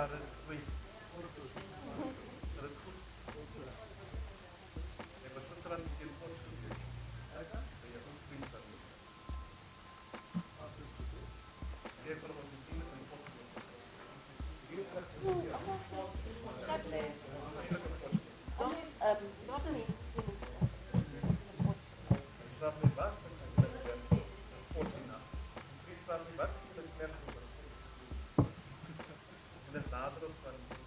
para depois. É bastante grande que ele pode fazer. É muito bem sabe. Se é para uma piscina, não pode fazer. Já me basta, por sinal. Já me basta, mas mesmo. Nas ladras, para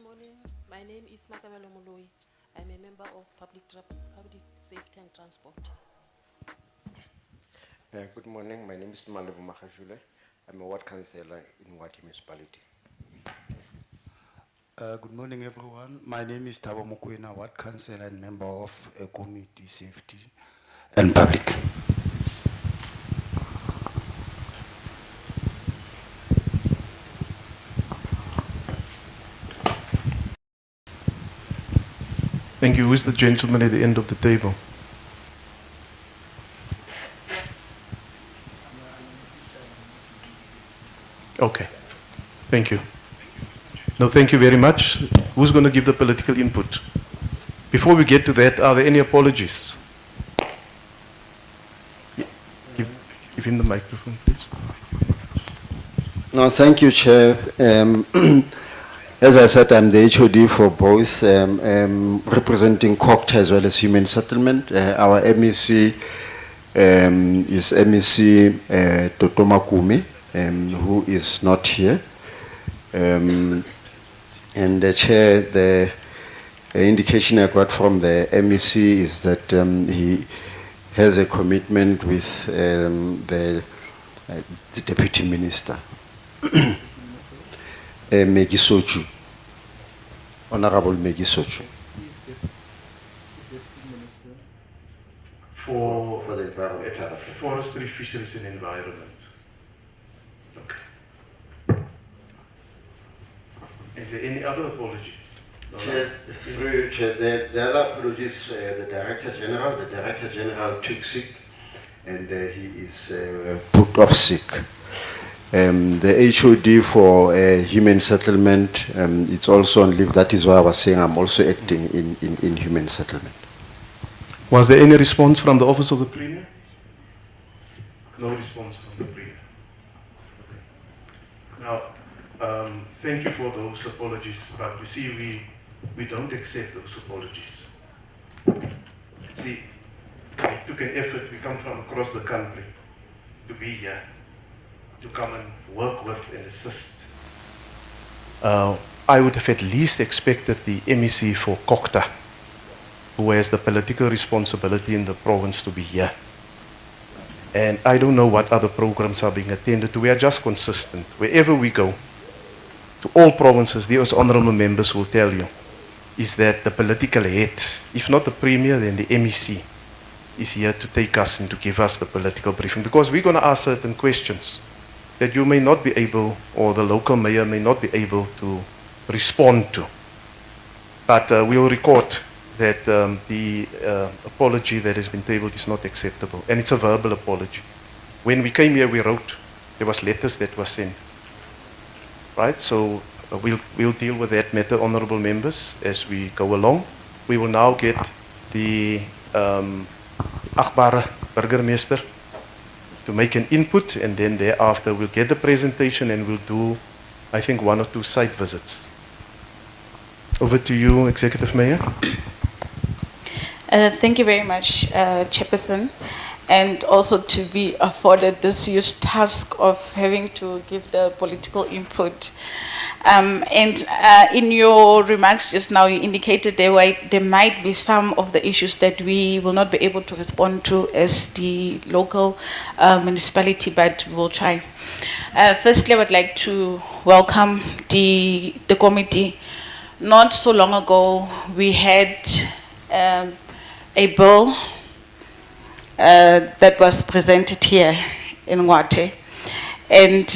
morning. My name is Makabelo Moloi. I'm a member of Public Safety and Transport. Good morning. My name is Malebu Makajule. I'm a ward councillor in Wati municipality. Good morning, everyone. My name is Tabo Mokwena, ward councillor and member of Committee Safety and Public. Thank you. Who is the gentleman at the end of the table? Okay. Thank you. No, thank you very much. Who's going to give the political input? Before we get to that, are there any apologies? Give him the microphone, please. No, thank you, Chair. As I said, I'm the HOD for both, representing COCTA as well as Human Settlement. Our MEC is MEC Totoma Kumi, who is not here. And the Chair, the indication I got from the MEC is that he has a commitment with the Deputy Minister. Megi Sochu, Honorable Megi Sochu. For the environment. Forestry, Fisheries and Environment. Okay. Is there any other apologies? No, Chair, through Chair, the other apologies, the Director General took sick and he is put off sick. The HOD for Human Settlement, it's also on leave. That is why I was saying I'm also acting in Human Settlement. Was there any response from the Office of the Premier? No response from the Premier. Okay. Now, thank you for those apologies, but you see, we don't accept those apologies. See, we took an effort, we come from across the country to be here, to come and work with and assist. I would have at least expected the MEC for COCTA, who has the political responsibility in the province, to be here. And I don't know what other programs are being attended to. We are just consistent. Wherever we go, to all provinces, those honorable members will tell you, is that the political head, if not the Premier, then the MEC, is here to take us and to give us the political briefing. Because we're going to ask certain questions that you may not be able, or the local mayor may not be able to respond to. But we'll record that the apology that has been tabled is not acceptable, and it's a verbal apology. When we came here, we wrote, there was letters that were sent. Right, so we'll deal with that matter, honorable members, as we go along. We will now get the achtbare burgemeester to make an input, and then thereafter we'll get the presentation and we'll do, I think, 1 or 2 site visits. Over to you, Executive Mayor. Thank you very much, Chairperson, and also to be afforded this huge task of having to give the political input. In your remarks just now, you indicated there might be some of the issues that we will not be able to respond to as the local municipality, but we'll try. Firstly, I would like to welcome the committee. Not so long ago, we had a bill that was presented here in Wate. And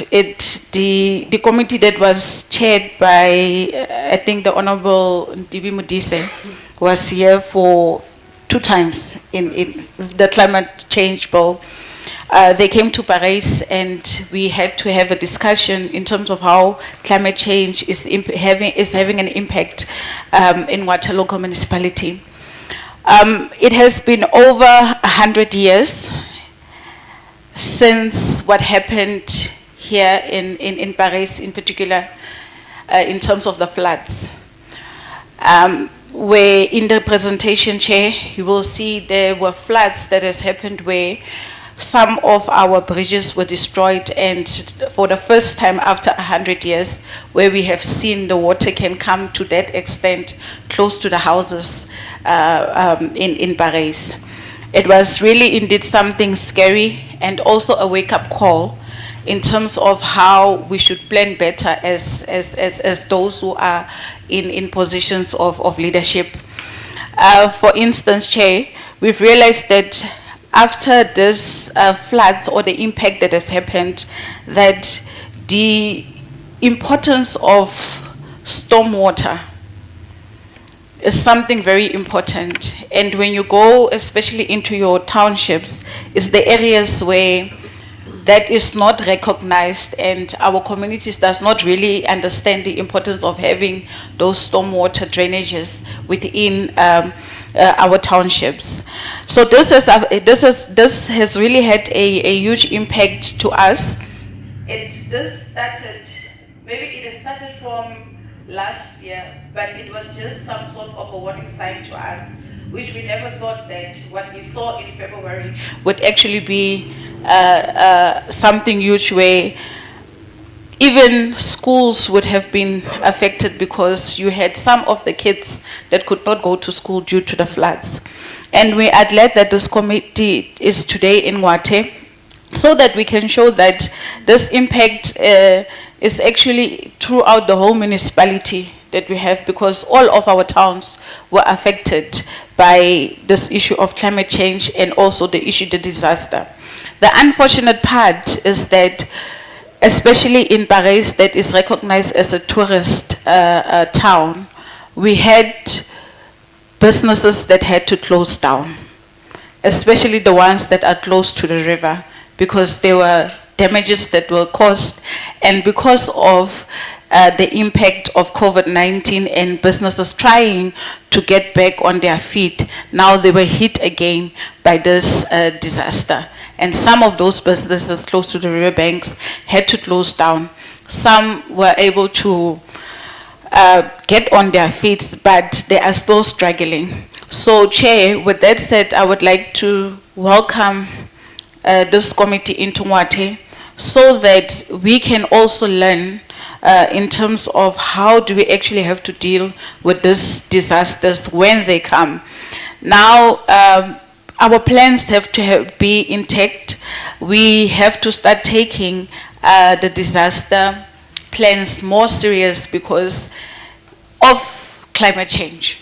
the committee that was chaired by, I think, the Honorable D.B. Modise was here for 2 times in the climate change bill. They came to Paris and we had to have a discussion in terms of how climate change is having an impact in Wate local municipality. It has been over 100 years since what happened here in Paris, in particular, in terms of the floods. Where in the presentation, Chair, you will see there were floods that has happened where some of our bridges were destroyed, and for the first time after 100 years, where we have seen the water can come to that extent close to the houses in Parys. It was really indeed something scary and also a wake-up call in terms of how we should plan better as those who are in positions of leadership. For instance, Chair, we've realized that after this floods or the impact that has happened, that the importance of stormwater is something very important. And when you go, especially into your townships, it's the areas where that is not recognized, and our communities does not really understand the importance of having those stormwater drainages within our townships. So this has really had a huge impact to us. This started, maybe it started from last year, but it was just some sort of a warning sign to us, which we never thought that what we saw in February would actually be something huge, where even schools would have been affected because you had some of the kids that could not go to school due to the floods. And we are glad that this committee is today in Ngwathe, so that we can show that this impact is actually throughout the whole municipality that we have, because all of our towns were affected by this issue of climate change and also the issue of the disaster. The unfortunate part is that, especially in Parys, that is recognized as a tourist town, we had businesses that had to close down, especially the ones that are close to the river, because there were damages that were caused, and because of the impact of COVID-19 and businesses trying to get back on their feet, now they were hit again by this disaster. And some of those businesses close to the riverbanks had to close down. Some were able to get on their feet, but they are still struggling. So, Chair, with that said, I would like to welcome this committee into Ngwathe, so that we can also learn in terms of how do we actually have to deal with these disasters when they come. Now, our plans have to be intact. We have to start taking the disaster plans more serious because of climate change.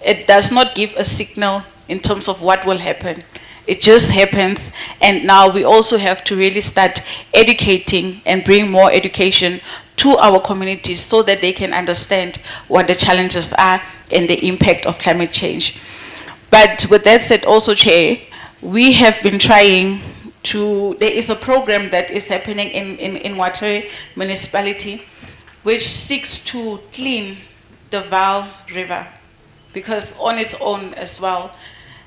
It does not give a signal in terms of what will happen. It just happens, and now we also have to really start educating and bring more education to our communities so that they can understand what the challenges are and the impact of climate change. But with that said also, Chair, we have been trying to, there is a program that is happening in Ngwathe municipality which seeks to clean the Vaal River, because on its own as well,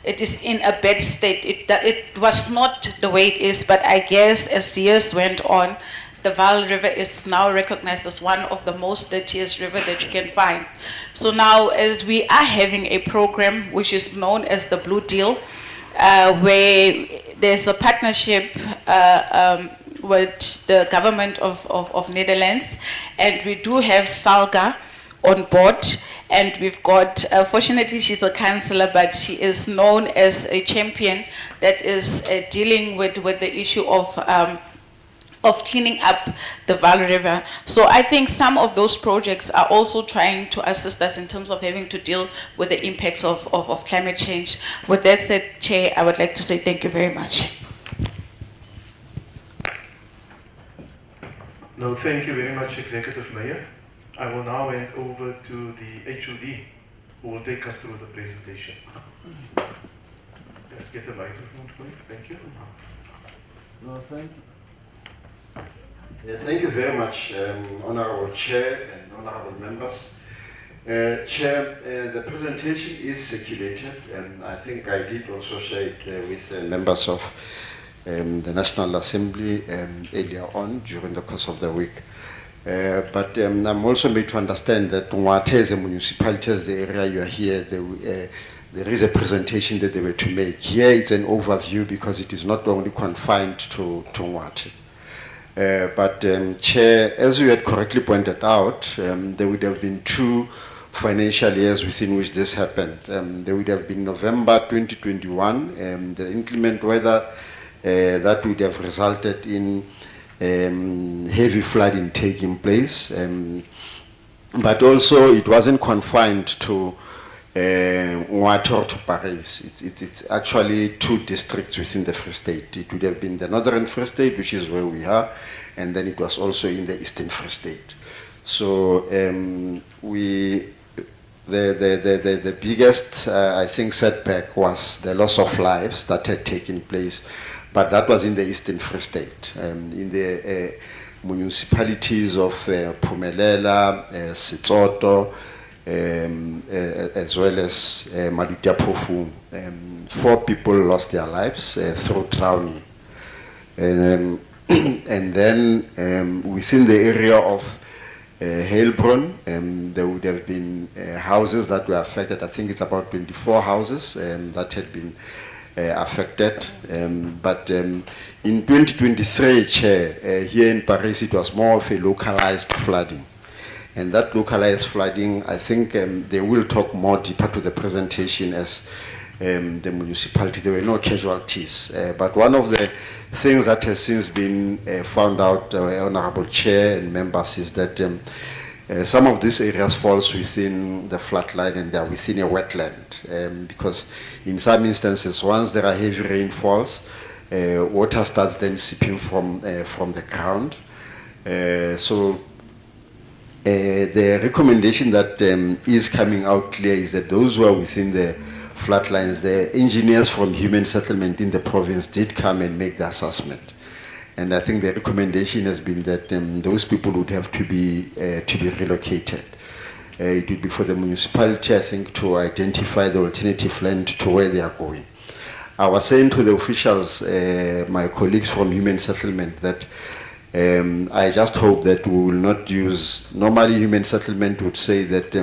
it is in a bad state. It was not the way it is, but I guess as years went on, the Vaal River is now recognized as one of the most dirtiest rivers that you can find. So now, as we are having a program which is known as the Blue Deal, where there's a partnership with the government of Netherlands, and we do have Salga on board, and we've got, fortunately she's a councillor, but she is known as a champion that is dealing with the issue of cleaning up the Vaal River. So I think some of those projects are also trying to assist us in terms of having to deal with the impacts of climate change. With that said, Chair, I would like to say thank you very much. No, thank you very much, Executive Mayor. I will now hand over to the HOD, who will take us through the presentation. Let's get the microphone for you. Thank you. No, thank you. Yes, thank you very much, Honorable Chair and Honorable Members. Chair, the presentation is circulated, and I think I did also share it with members of the National Assembly earlier on during the course of the week. But I'm also made to understand that Ngwathe as a municipality, as the area you are here, there is a presentation that they were to make. Here it's an overview because it is not only confined to Ngwati. But Chair, as you had correctly pointed out, there would have been 2 financial years within which this happened. There would have been November 2021, the inclement weather that would have resulted in heavy flooding taking place. But also it wasn't confined to Ngwati or to Paris. It's actually 2 districts within the Free State. It would have been the Northern Free State, which is where we are, and then it was also in the Eastern Free State. So the biggest, I think, setback was the loss of lives that had taken place, but that was in the Eastern Free State, in the municipalities of Phumelela, Setsotho, as well as Malutia Phofung. 4 people lost their lives through drowning. And then within the area of Heilbronn, there would have been houses that were affected. I think it's about 24 houses that had been affected. But in 2023, Chair, here in Paris, it was more of a localized flooding. And that localized flooding, I think they will talk more deeper to the presentation as the municipality. There were no casualties. But one of the things that has since been found out, Honorable Chair and members, is that some of these areas falls within the floodline and they are within a wetland. Because in some instances, once there are heavy rainfalls, water starts then seeping from the ground. The recommendation that is coming out clear is that those who are within the floodlines, the engineers from Human Settlement in the province did come and make the assessment. And I think the recommendation has been that those people would have to be relocated. It would be for the municipality, I think, to identify the alternative land to where they are going. I was saying to the officials, my colleagues from Human Settlement, that I just hope that we will not use, normally Human Settlement would say that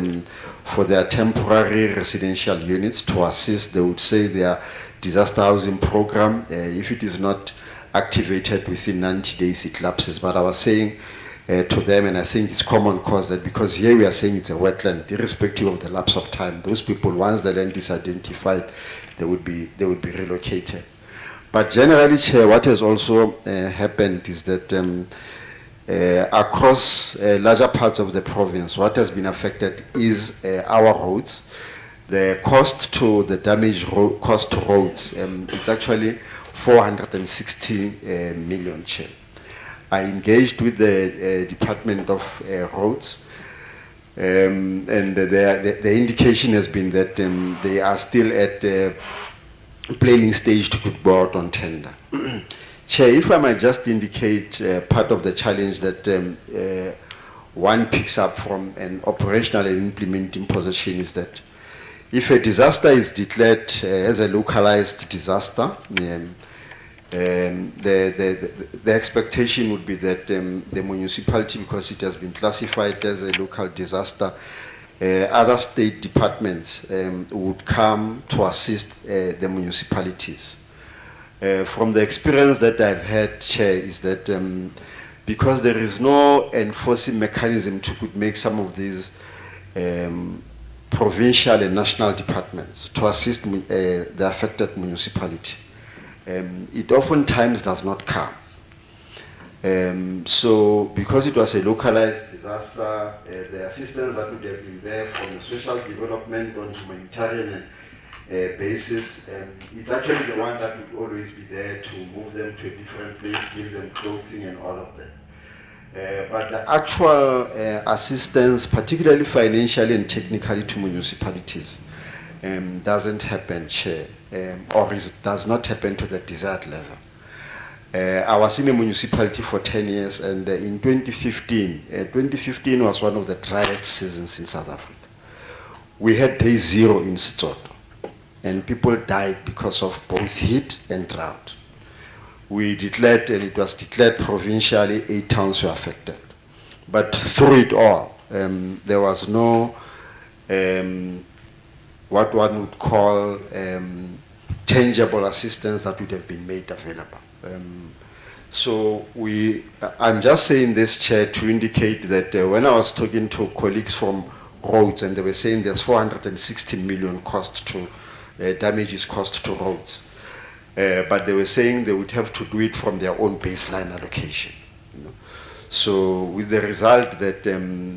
for their temporary residential units to assist, they would say their disaster housing program, if it is not activated within 90 days, it lapses. But I was saying to them, and I think it's common cause, that because here we are saying it's a wetland, irrespective of the lapse of time, those people, once the land is identified, they would be relocated. But generally, Chair, what has also happened is that across larger parts of the province, what has been affected is our roads. The cost to the damaged cost to roads, it's actually 460 million, Chair. I engaged with the Department of Roads, and the indication has been that they are still at planning stage to put board on tender. Chair, if I might just indicate part of the challenge that one picks up from an operational and implementing position is that if a disaster is declared as a localized disaster, the expectation would be that the municipality, because it has been classified as a local disaster, other state departments would come to assist the municipalities. From the experience that I've had, Chair, is that because there is no enforcing mechanism to could make some of these provincial and national departments to assist the affected municipality, it oftentimes does not come. So because it was a localized disaster, the assistance that would have been there from the social development on humanitarian basis, it's actually the one that would always be there to move them to a different place, give them clothing and all of that. But the actual assistance, particularly financially and technically to municipalities, doesn't happen, Chair, or does not happen to the desired level. I was in a municipality for 10 years, and in 2015, 2015 was one of the driest seasons in South Africa. We had day 0 in Setsotho, and people died because of both heat and drought. We declared, and it was declared provincially, 8 towns were affected. But through it all, there was no what one would call tangible assistance that would have been made available. So I'm just saying this, Chair, to indicate that when I was talking to colleagues from roads, and they were saying there's 460 million cost to damages cost to roads, but they were saying they would have to do it from their own baseline allocation. You know? So with the result that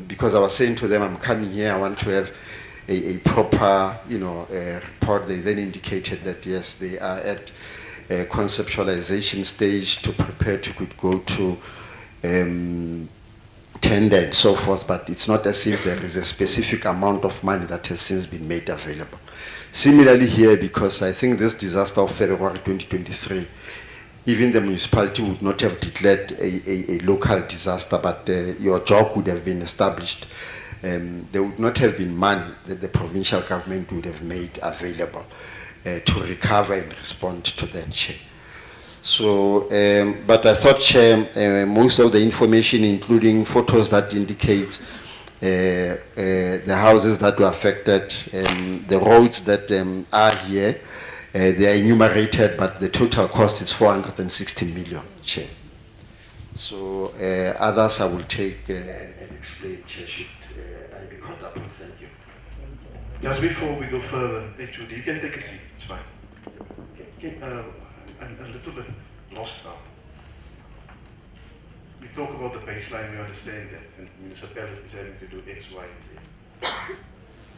because I was saying to them, I'm coming here, I want to have a proper, report. They then indicated that yes, they are at a conceptualization stage to prepare to could go to tender and so forth, but it's not as if there is a specific amount of money that has since been made available. Similarly here, because I think this disaster of February 2023, even the municipality would not have declared a local disaster, but your job would have been established. There would not have been money that the provincial government would have made available to recover and respond to that, Chair. So, but I thought, Chair, most of the information, including photos that indicate the houses that were affected, the roads that are here, they are enumerated, but the total cost is 460 million, Chair. So, others I will take and explain, Chair, should I be caught up. Thank you. Just before we go further, HOD, you can take a seat, it's fine. I'm a little bit lost now. We talk about the baseline, we understand that, and municipalities having to do X, Y, and Z.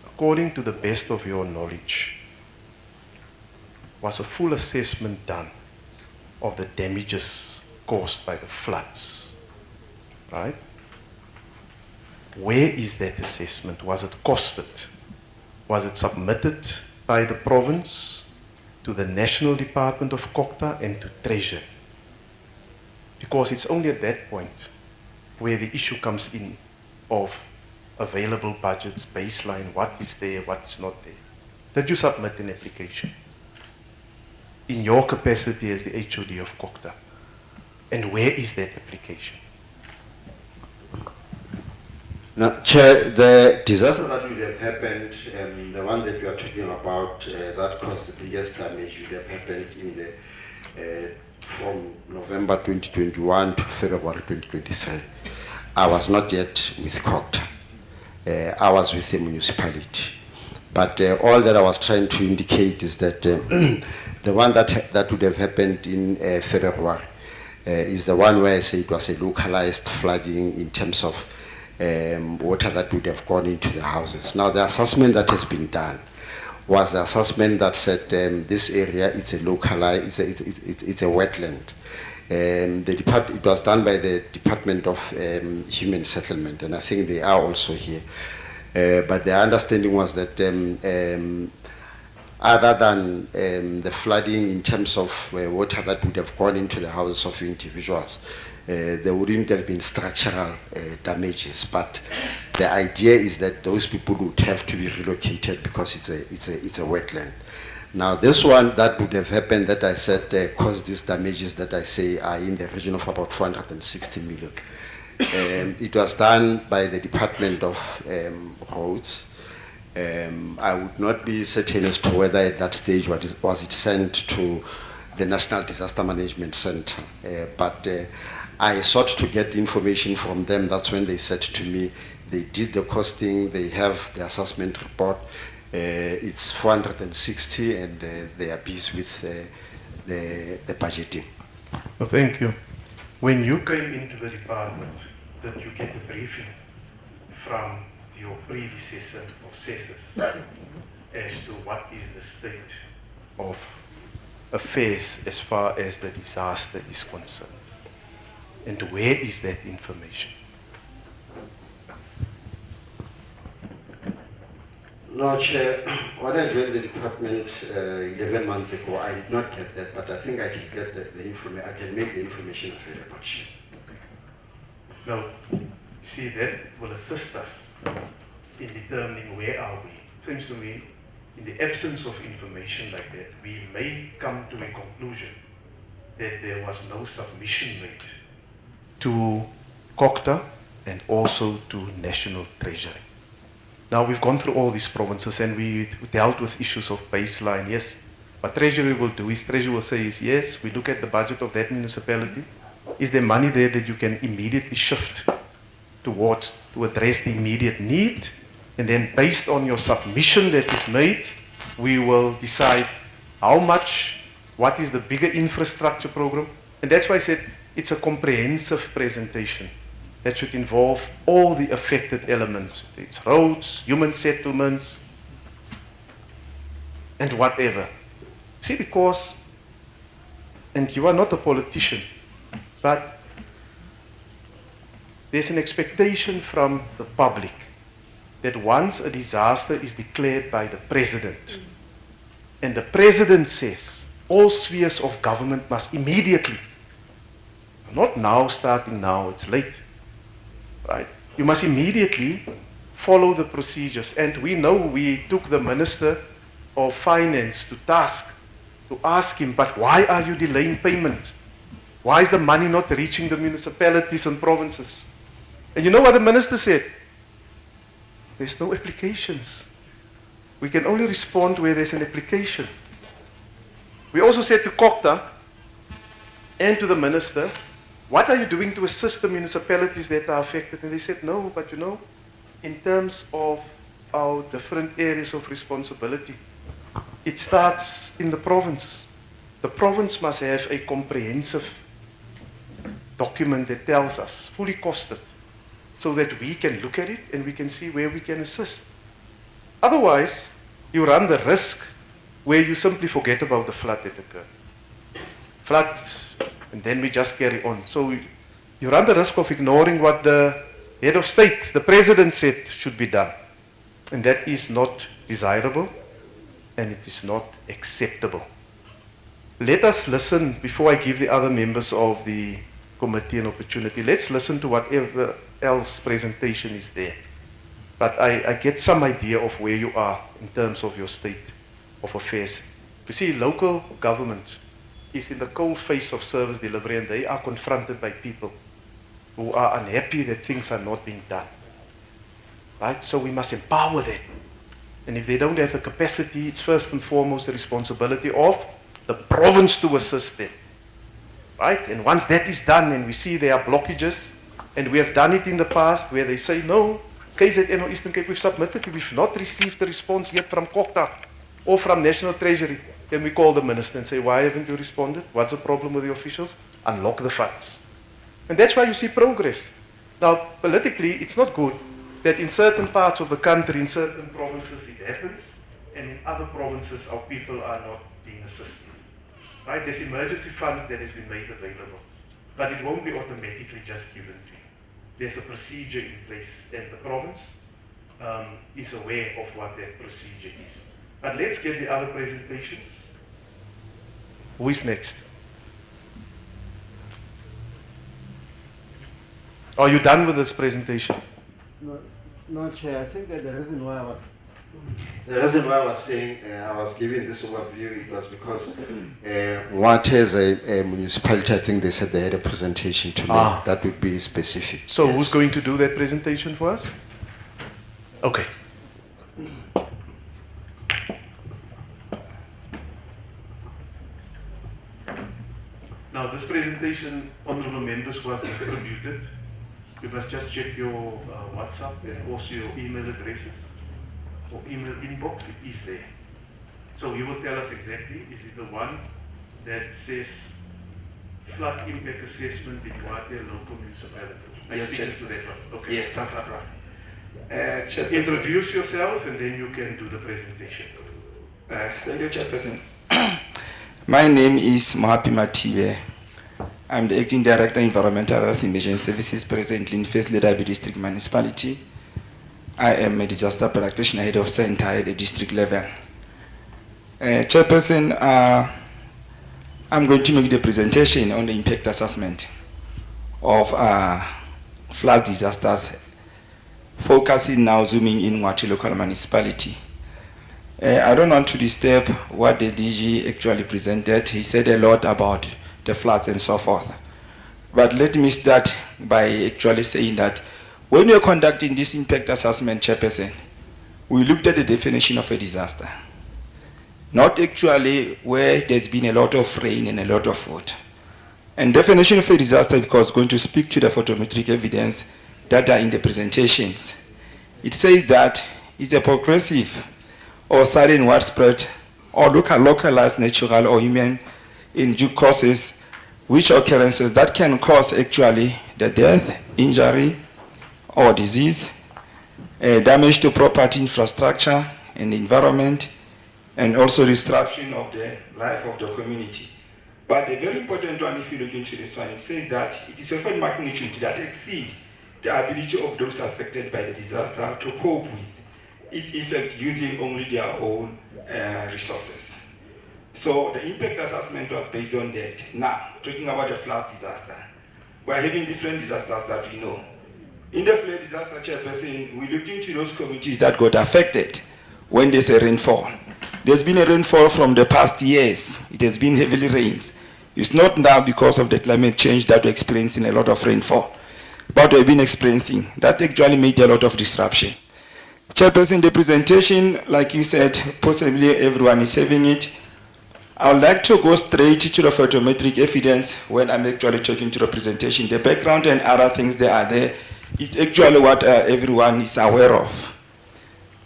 According to the best of your knowledge, was a full assessment done of the damages caused by the floods, right? Where is that assessment? Was it costed? Was it submitted by the province to the National Department of COCTA and to Treasury? Because it's only at that point where the issue comes in of available budgets, baseline, what is there, what is not there. Did you submit an application in your capacity as the HOD of COCTA? And where is that application? Now, Chair, the disaster that would have happened, the one that we are talking about, that caused the biggest damage would have happened in the, from November 2021 to February 2023. I was not yet with COCTA. I was with the municipality. But all that I was trying to indicate is that the one that would have happened in February is the one where I say it was a localized flooding in terms of water that would have gone into the houses. Now, the assessment that has been done was the assessment that said this area is a localized, it's a wetland. It was done by the Department of Human Settlement, and I think they are also here. But the understanding was that other than the flooding in terms of water that would have gone into the houses of individuals, there wouldn't have been structural damages, but the idea is that those people would have to be relocated because it's a wetland. Now, this one that would have happened that I said caused these damages that I say are in the region of about 460 million. It was done by the Department of Roads. I would not be certain as to whether at that stage was it sent to the National Disaster Management Center, but I sought to get information from them. That's when they said to me, they did the costing, they have the assessment report. It's 460 and they are busy with the budgeting. Well, thank you. When you came into the department, did you get a briefing from your predecessor or assessors as to what is the state of affairs as far as the disaster is concerned? And where is that information? No, Chair, when I joined the department 11 months ago, I did not get that, but I think I can get the information, I can make the information available, Chair. Now, see, that will assist us in determining where are we. It seems to me, in the absence of information like that, we may come to a conclusion that there was no submission made to COCTA and also to National Treasury. Now we've gone through all these provinces and we dealt with issues of baseline, yes. What Treasury will do is, Treasury will say is, yes, we look at the budget of that municipality. Is there money there that you can immediately shift towards to address the immediate need? And then based on your submission that is made, we will decide how much, what is the bigger infrastructure program. And that's why I said it's a comprehensive presentation that should involve all the affected elements. It's roads, human settlements, and whatever. See, because, and you are not a politician, but there's an expectation from the public that once a disaster is declared by the president, and the president says all spheres of government must immediately, not now, starting now, it's late, right? You must immediately follow the procedures. And we know we took the Minister of Finance to task to ask him, but why are you delaying payment? Why is the money not reaching the municipalities and provinces? And you know what the minister said? There's no applications. We can only respond where there's an application. We also said to Kokta and to the minister, what are you doing to assist the municipalities that are affected? And they said, no, but you know, in terms of our different areas of responsibility, it starts in the provinces. The province must have a comprehensive document that tells us, fully costed, so that we can look at it and we can see where we can assist. Otherwise, you run the risk where you simply forget about the flood that occurred. Floods, and then we just carry on. So you run the risk of ignoring what the head of state, the president, said should be done. And that is not desirable, and it is not acceptable. Let us listen, before I give the other members of the committee an opportunity, let's listen to whatever else presentation is there. But I get some idea of where you are in terms of your state of affairs. You see, local government is in the cold face of service delivery, and they are confronted by people who are unhappy that things are not being done. Right? So we must empower them. And if they don't have the capacity, it's first and foremost the responsibility of the province to assist them. Right? And once that is done and we see there are blockages, and we have done it in the past where they say, no, KZN or Eastern Cape, we've submitted, we've not received the response yet from Kokta or from National Treasury. Then we call the minister and say, why haven't you responded? What's the problem with the officials? Unlock the funds. And that's why you see progress. Now, politically, it's not good that in certain parts of the country, in certain provinces, it happens, and in other provinces, our people are not being assisted. Right? There's emergency funds that has been made available, but it won't be automatically just given to you. There's a procedure in place, and the province is aware of what that procedure is. But let's get the other presentations. Who is next? Are you done with this presentation? No, Chair, I think that the reason why I was saying I was giving this overview, it was because what is a municipality, I think they said they had a presentation to make. That would be specific. So Yes. who's going to do that presentation for us? Okay. Now this presentation, honorable members, was distributed. You must just check your WhatsApp and also your email addresses or email inbox. It is there. So you will tell us exactly, is it the one that says flood impact assessment in Guatemala local municipality? Yes, speak sir. to that one. Okay. Yes, that's that one. Chairperson. Introduce yourself and then you can do the presentation. Thank you, Chairperson. My name is Mohapi Matibe. I'm the Acting Director, Environmental Health Emergency Services, presently in First Lady District Municipality. I am a disaster practitioner, head of center at the district level. Chairperson, I'm going to make the presentation on the impact assessment of flood disasters, focusing now, zooming in Ngwati local municipality. I don't want to disturb what the DG actually presented. He said a lot about the floods and so forth. But let me start by actually saying that when you're conducting this impact assessment, Chairperson, we looked at the definition of a disaster. Not actually where there's been a lot of rain and a lot of water. And definition of a disaster, because going to speak to the photometric evidence that are in the presentations. It says that it's a progressive or sudden widespread or localized natural or human induced causes, which occurrences that can cause actually the death, injury, or disease, damage to property, infrastructure, and environment, and also disruption of the life of the community. But the very important one, if you look into this one, it says that it is of a magnitude that exceeds the ability of those affected by the disaster to cope with its effect using only their own resources. So the impact assessment was based on that. Now, talking about the flood disaster, we're having different disasters that we know. In the flood disaster, Chairperson, we looked into those communities that got affected when there's a rainfall. There's been a rainfall from the past years. It has been heavily rains. It's not now because of the climate change that we're experiencing a lot of rainfall, but we've been experiencing. That actually made a lot of disruption. Chairperson, the presentation, like you said, possibly everyone is having it. I would like to go straight to the photometric evidence when I'm actually talking to the presentation. The background and other things that are there is actually what everyone is aware of.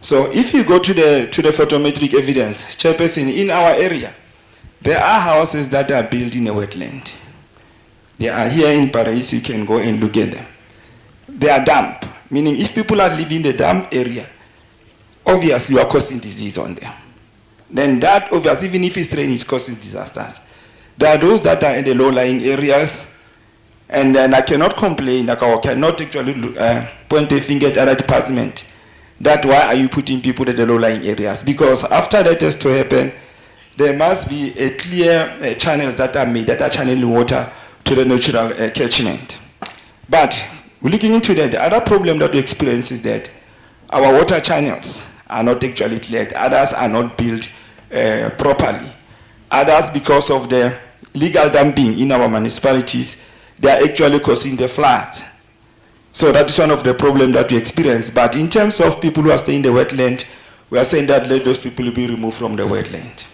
So if you go to the photometric evidence, Chairperson, in our area, there are houses that are built in a wetland. They are here in Paris, you can go and look at them. They are damp, meaning if people are living in the damp area, obviously you are causing disease on them. Then that, obviously, even if it's rain, is causing disasters. There are those that are in the low-lying areas, and then I cannot complain, I cannot actually point a finger at other department. That why are you putting people in the low-lying areas? Because after that has to happen, there must be a clear channels that are made that are channeling water to the natural catchment. But we're looking into that. The other problem that we experience is that our water channels are not actually cleared. Others are not built properly. Others, because of the legal dumping in our municipalities, they are actually causing the floods. So that is one of the problems that we experience. But in terms of people who are staying in the wetland, we are saying that let those people be removed from the wetland.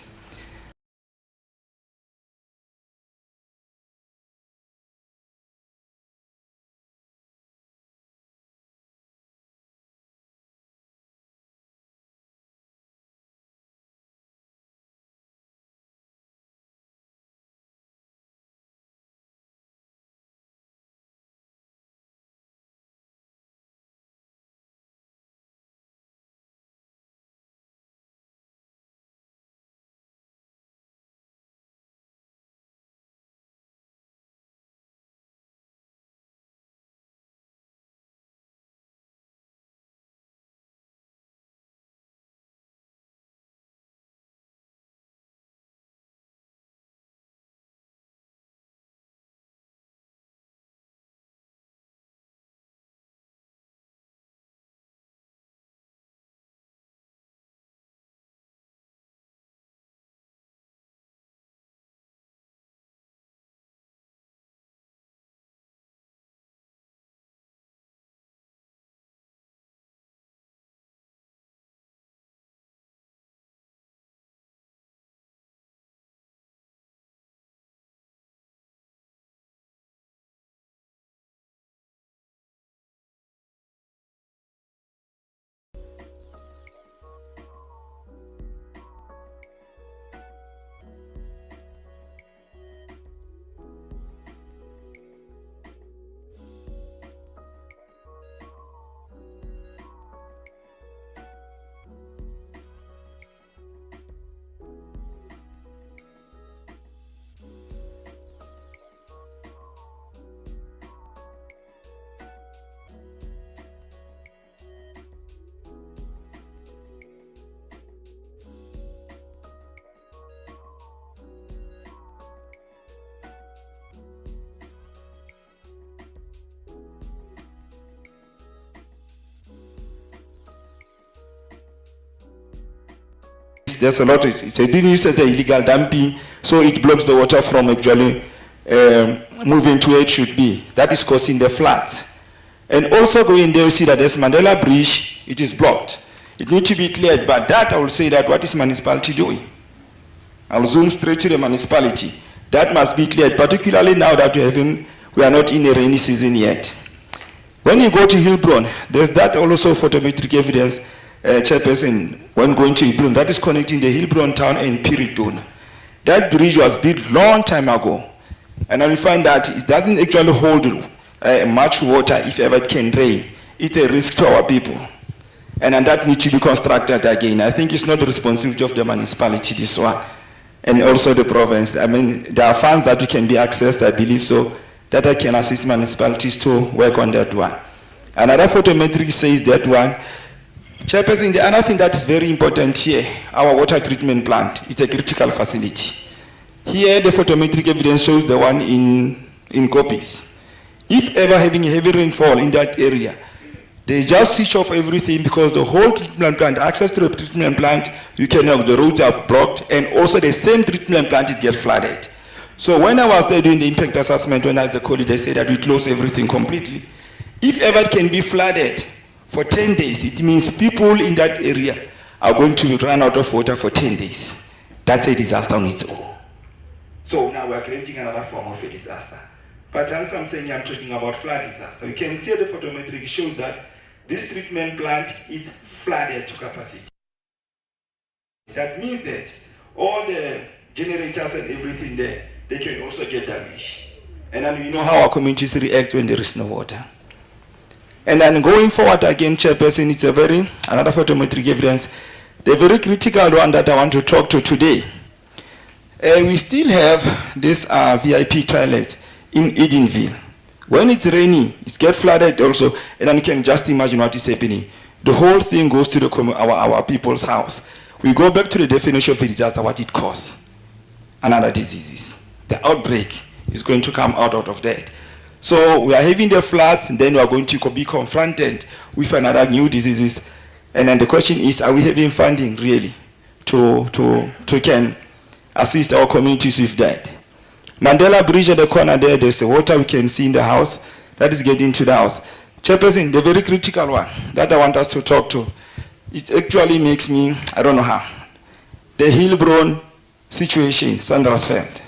There's a lot, it's being used as illegal dumping, so it blocks the water from actually moving to where it should be. That is causing the floods. And also going there, you see that there's Mandela Bridge, it is blocked. It needs to be cleared, but that I will say that what is municipality doing? I'll zoom straight to the municipality. That must be cleared, particularly now that we are not in a rainy season yet. When you go to Hillbron, there's that also photometric evidence, Chairperson, when going to Hillbron, that is connecting the Hillbron town and Piritun. That bridge was built long time ago, and I will find that it doesn't actually hold much water if ever it can rain. It's a risk to our people, and that needs to be constructed again. I think it's not the responsibility of the municipality, this one, and also the province. I mean, there are funds that can be accessed, I believe so, that I can assist municipalities to work on that one. Another photometric says that one. Chairperson, the other thing that is very important here, our water treatment plant is a critical facility. Here, the photometric evidence shows the one in copies. If ever having a heavy rainfall in that area, they just switch off everything because the whole treatment plant, access to the treatment plant, you cannot, the roads are blocked, and also the same treatment plant, it gets flooded. So when I was there doing the impact assessment, when I was the colleague, they said that we close everything completely. If ever it can be flooded for 10 days, it means people in that area are going to run out of water for 10 days. That's a disaster on its own. So now we're creating another form of a disaster. But as I'm saying, I'm talking about flood disaster. You can see the photometric shows that this treatment plant is flooded to capacity. That means that all the generators and everything there, they can also get damaged. And then we know how our communities react when there is no water. And then going forward again, Chairperson, it's another photometric evidence, the very critical one that I want to talk to today. We still have this VIP toilets in Edenville. When it's raining, it gets flooded also, and then you can just imagine what is happening. The whole thing goes to our people's house. We go back to the definition of a disaster, what it causes. Another diseases. The outbreak is going to come out of that. So we are having the floods, and then we are going to be confronted with another new diseases. And then the question is, are we having funding really to can assist our communities with that? Mandela Bridge at the corner there, there's the water we can see in the house that is getting to the house. Chairperson, the very critical one that I want us to talk to, it actually makes me, I don't know how, the Hillbron situation, Sandersveld.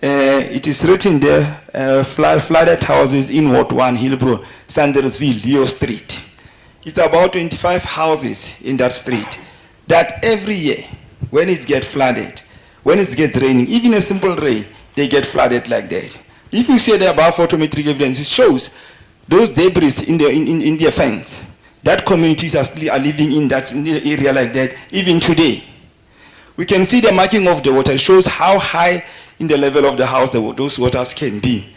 It is written there, flooded houses in Ward 1, Hillbron, Sandersville, Leo Street. It's about 25 houses in that street that every year, when it gets flooded, when it gets raining, even a simple rain, they get flooded like that. If you see the above photometric evidence, it shows those debris in the fence. That communities are still living in the area like that, even today. We can see the marking of the water. It shows how high in the level of the house those waters can be.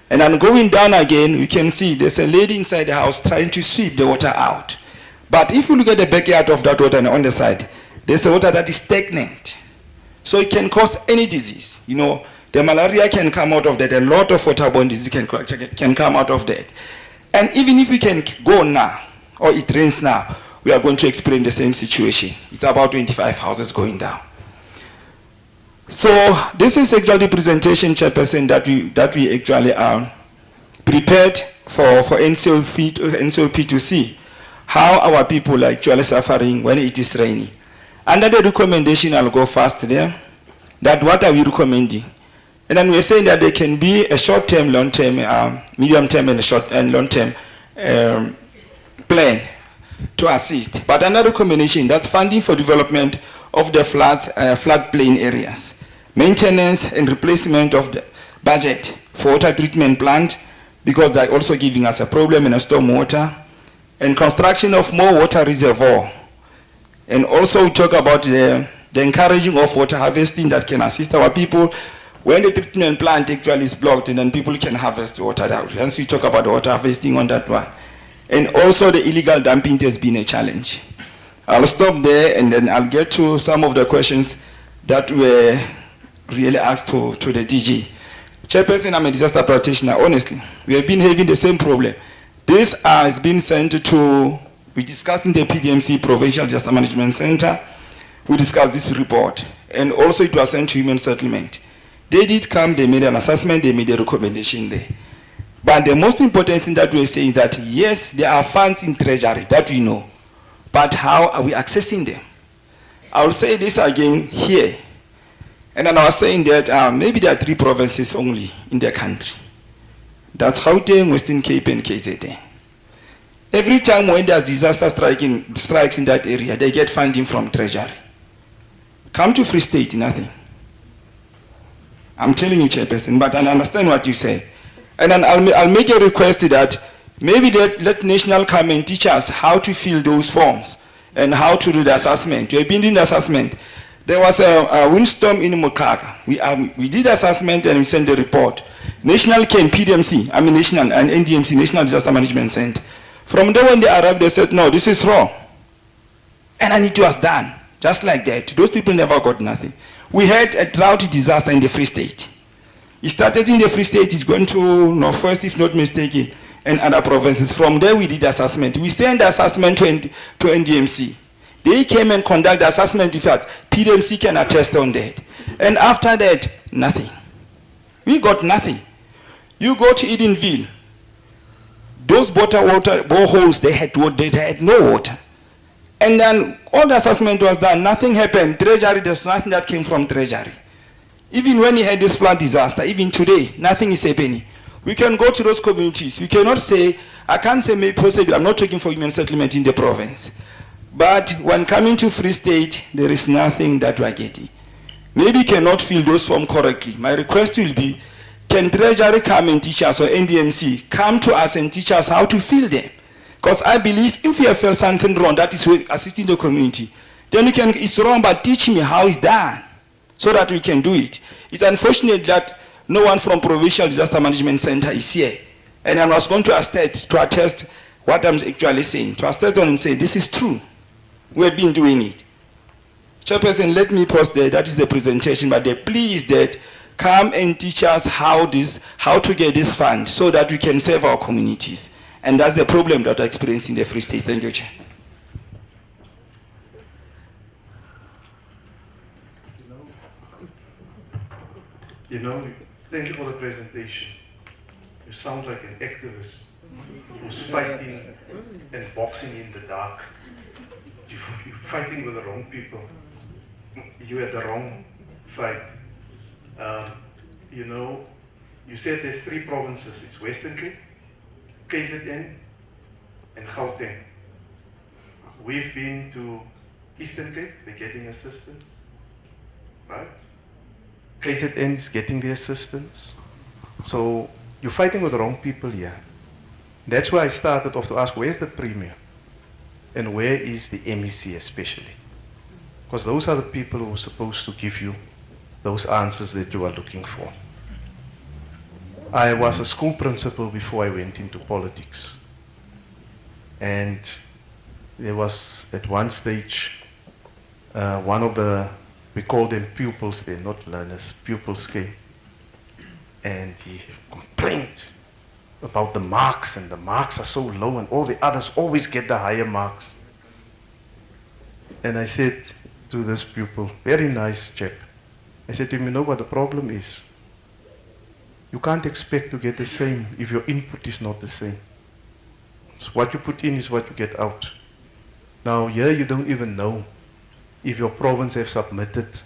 And then going down again, we can see there's a lady inside the house trying to sweep the water out. But if you look at the backyard of that water on the side, there's a water that is stagnant. So it can cause any disease. You know, the malaria can come out of that. A lot of waterborne disease can come out of that. And even if we can go now, or it rains now, we are going to experience the same situation. It's about 25 houses going down. So this is actually the presentation, Chairperson, that we actually prepared for NCOP to see how our people are actually suffering when it is raining. Under the recommendation, I'll go fast there, that what are we recommending? And then we're saying that there can be a short-term, long-term, medium-term, and a short and long-term plan to assist. But another recommendation, that's funding for development of the floodplain areas, maintenance and replacement of the budget for water treatment plant, because they're also giving us a problem in storm water, and construction of more water reservoir. And also we talk about the encouraging of water harvesting that can assist our people when the treatment plant actually is blocked, and then people can harvest water out. Hence we talk about the water harvesting on that one. And also the illegal dumping has been a challenge. I'll stop there, and then I'll get to some of the questions that were really asked to the DG. Chairperson, I'm a disaster practitioner. Honestly, we have been having the same problem. This has been sent to, we discussed in the PDMC, Provincial Disaster Management Center. We discussed this report, and also it was sent to Human Settlement. They did come, they made an assessment, they made a recommendation there. But the most important thing that we're saying is that yes, there are funds in Treasury, that we know. But how are we accessing them? I will say this again here. And then I was saying that maybe there are 3 provinces only in the country. That's Gauteng, Western Cape, and KZN. Every time when there's disaster strikes in that area, they get funding from Treasury. Come to Free State, nothing. I'm telling you, Chairperson, but I understand what you say. And then I'll make a request that maybe let National come and teach us how to fill those forms and how to do the assessment. We have been doing the assessment. There was a windstorm in Mokaka. We did assessment and we sent the report. National came, PDMC, National and NDMC, National Disaster Management Center. From there when they arrived, they said, no, this is wrong. And it was done, just like that. Those people never got nothing. We had a drought disaster in the Free State. It started in the Free State, it's going to Northwest, if not mistaken, and other provinces. From there we did assessment. We sent the assessment to NDMC. They came and conducted the assessment. In fact, PDMC can attest on that. And after that, nothing. We got nothing. You go to Edenville, those boreholes, they had no water. And then all the assessment was done, nothing happened. Treasury, there's nothing that came from Treasury. Even when he had this flood disaster, even today, nothing is happening. We can go to those communities. We cannot say, I can't say maybe possibly, I'm not talking for human settlement in the province. But when coming to Free State, there is nothing that we are getting. Maybe cannot fill those forms correctly. My request will be, can Treasury come and teach us, or NDMC, come to us and teach us how to fill them? Because I believe if we have felt something wrong, that is assisting the community, then we can, it's wrong, but teach me how it's done, so that we can do it. It's unfortunate that no one from Provincial Disaster Management Center is here. And I was going to attest what I'm actually saying, to attest on and say, this is true. We have been doing it. Chairperson, let me pause there. That is the presentation, but the plea is that come and teach us how to get this fund so that we can serve our communities. And that's the problem that we're experiencing in the Free State. Thank you, Chair. Thank you for the presentation. You sound like an activist who's fighting and boxing in the dark. You're fighting with the wrong people. You had the wrong fight. You said there's 3 provinces. It's Western Cape, KZN, and Gauteng. We've been to Eastern Cape, they're getting assistance, right? KZN is getting the assistance. So you're fighting with the wrong people here. That's why I started off to ask, where's the Premier? And where is the MEC especially? Because those are the people who are supposed to give you those answers that you are looking for. I was a school principal before I went into politics. And there was, at one stage, one of the, we call them pupils, they're not learners, pupils came. And he complained about the marks, and the marks are so low, and all the others always get the higher marks. And I said to this pupil, very nice chap, I said to him, you know what the problem is? You can't expect to get the same if your input is not the same. So what you put in is what you get out. Now here you don't even know if your province have submitted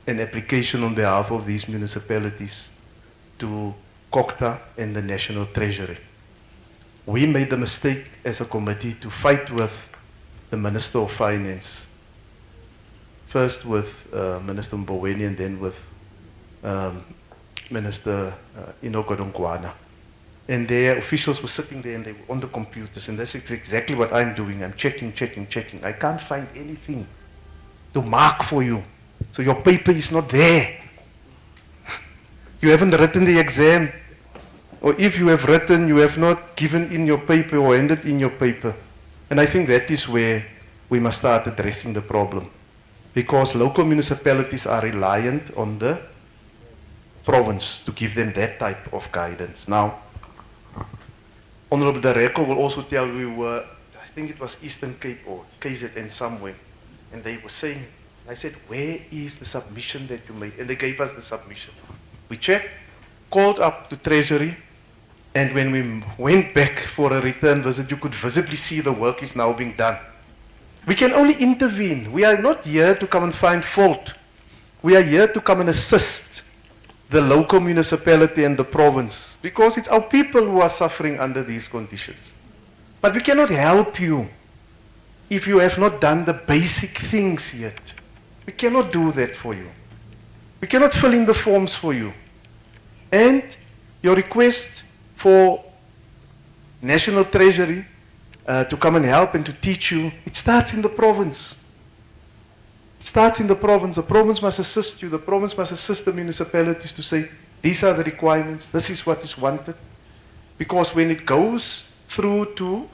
an application on behalf of these municipalities to COCTA and the National Treasury. We made the mistake as a committee to fight with the Minister of Finance. First with Minister Mboweni and then with Minister Inogodongwana. And their officials were sitting there and they were on the computers, and that's exactly what I'm doing. I'm checking. I can't find anything to mark for you. So your paper is not there. You haven't written the exam. Or if you have written, you have not given in your paper or handed in your paper. And I think that is where we must start addressing the problem. Because local municipalities are reliant on the province to give them that type of guidance. Now, Honorable Dareko will also tell you, I think it was Eastern Cape or KZN somewhere, and they were saying, I said, where is the submission that you made? And they gave us the submission. We checked, called up to Treasury, and when we went back for a return visit, you could visibly see the work is now being done. We can only intervene. We are not here to come and find fault. We are here to come and assist the local municipality and the province, because it's our people who are suffering under these conditions. But we cannot help you if you have not done the basic things yet. We cannot do that for you. We cannot fill in the forms for you. And your request for National Treasury to come and help and to teach you, it starts in the province. It starts in the province. The province must assist you. The province must assist the municipalities to say, these are the requirements, this is what is wanted. Because when it goes through to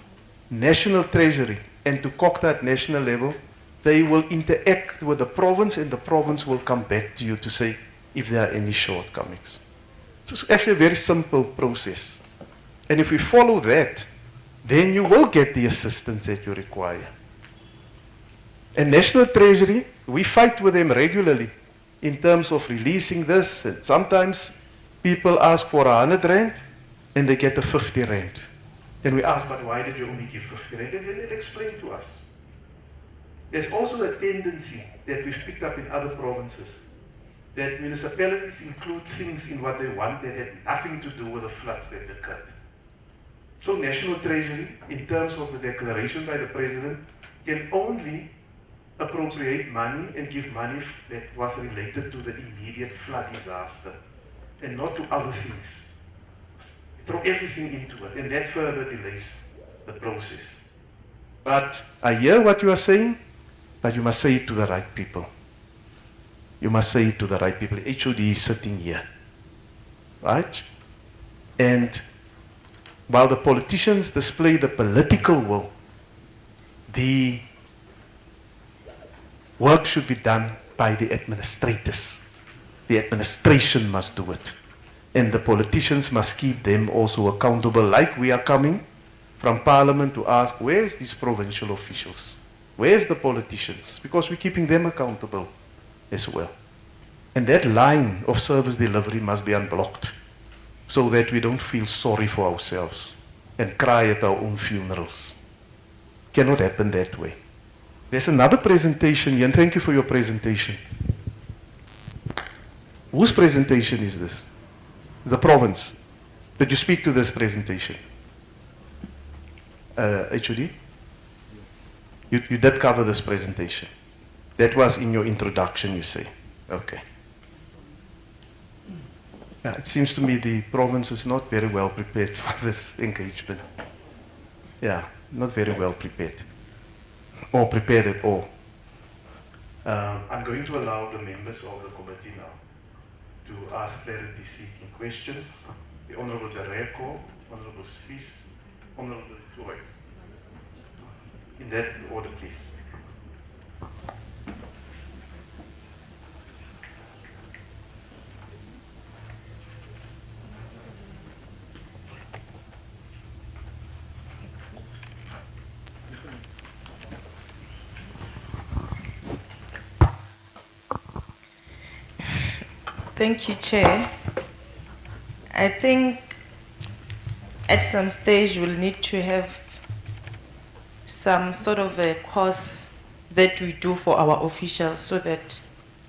National Treasury and to COCTA at national level, they will interact with the province and the province will come back to you to say if there are any shortcomings. So it's actually a very simple process. And if we follow that, then you will get the assistance that you require. And National Treasury, we fight with them regularly in terms of releasing this. And sometimes people ask for 100 rand and they get a 50 rand. Then we ask, but why did you only give 50 rand? And then they'll explain to us. There's also a tendency that we've picked up in other provinces that municipalities include things in what they want that had nothing to do with the floods that occurred. So National Treasury, in terms of the declaration by the President, can only appropriate money and give money that was related to the immediate flood disaster and not to other things. Throw everything into it, and that further delays the process. But I hear what you are saying, but you must say it to the right people. You must say it to the right people. HOD is sitting here, right? And while the politicians display the political will, the work should be done by the administrators. The administration must do it. And the politicians must keep them also accountable, like we are coming from Parliament to ask, where's these provincial officials? Where's the politicians? Because we're keeping them accountable as well. And that line of service delivery must be unblocked so that we don't feel sorry for ourselves and cry at our own funerals. Cannot happen that way. There's another presentation here, and thank you for your presentation. Whose presentation is this? The province. Did you speak to this presentation? HOD? You did cover this presentation. That was in your introduction, you say. Okay. It seems to me the province is not very well prepared for this engagement. Yeah, not very well prepared. Or prepared at all. I'm going to allow the members of the committee now to ask clarity-seeking questions. The Honourable Dereko, Honourable Spies, Honourable Floyd. In that order, please. Thank you, Chair. I think at some stage we'll need to have some sort of a course that we do for our officials so that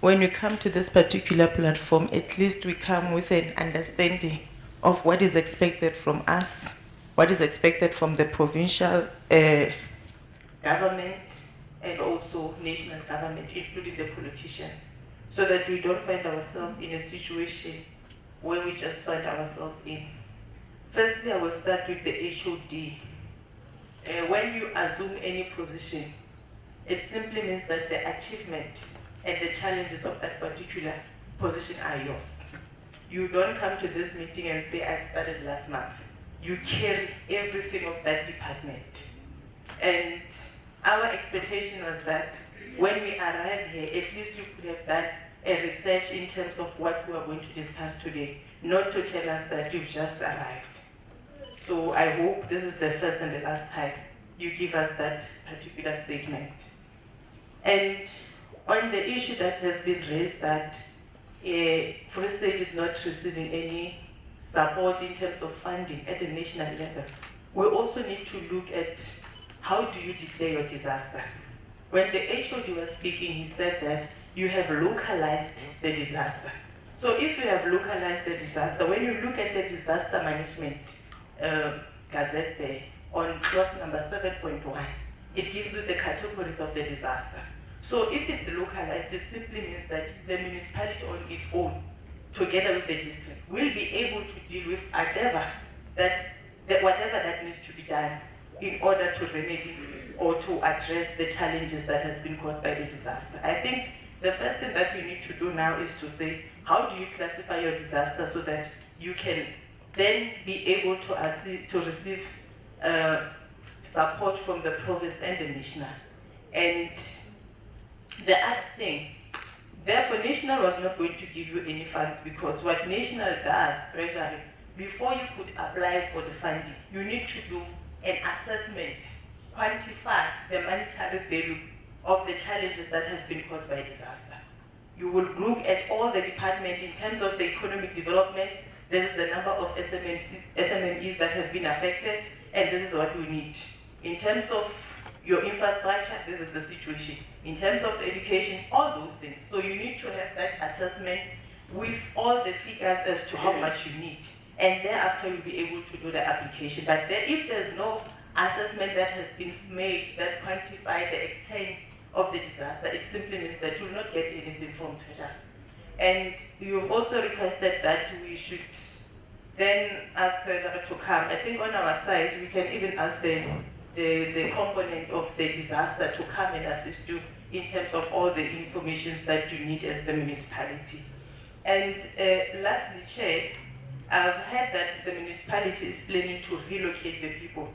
when we come to this particular platform, at least we come with an understanding of what is expected from us, what is expected from the provincial government and also national government, including the politicians, so that we don't find ourselves in a situation where we just find ourselves in. Firstly, I will start with the HOD. When you assume any position, it simply means that the achievement and the challenges of that particular position are yours. You don't come to this meeting and say, I started last month. You carry everything of that department. And our expectation was that when we arrive here, at least you could have done a research in terms of what we are going to discuss today, not to tell us that you've just arrived. So I hope this is the first and the last time you give us that particular statement. And on the issue that has been raised that Free State is not receiving any support in terms of funding at the national level, we also need to look at how do you declare your disaster? When the HOD was speaking, he said that you have localized the disaster. So if you have localized the disaster, when you look at the disaster management gazette there, on clause number 7.1, it gives you the categories of the disaster. So if it's localized, it simply means that the municipality on its own, together with the district, will be able to deal with whatever that needs to be done in order to remedy or to address the challenges that has been caused by the disaster. I think the first thing that we need to do now is to say, how do you classify your disaster so that you can then be able to receive support from the province and the national. And the other thing, therefore national was not going to give you any funds, because what national does, treasury, before you could apply for the funding, you need to do an assessment, quantify the monetary value of the challenges that have been caused by disaster. You will look at all the departments in terms of the economic development. This is the number of SMMEs that have been affected, and this is what we need. In terms of your infrastructure, this is the situation. In terms of education, all those things. So you need to have that assessment with all the figures as to how much you need. And thereafter you'll be able to do the application. But if there's no assessment that has been made that quantify the extent of the disaster, it simply means that you will not get anything from Treasury. And you've also requested that we should then ask Treasury to come. I think on our side, we can even ask the component of the disaster to come and assist you in terms of all the information that you need as the municipality. And lastly, Chair, I've heard that the municipality is planning to relocate the people.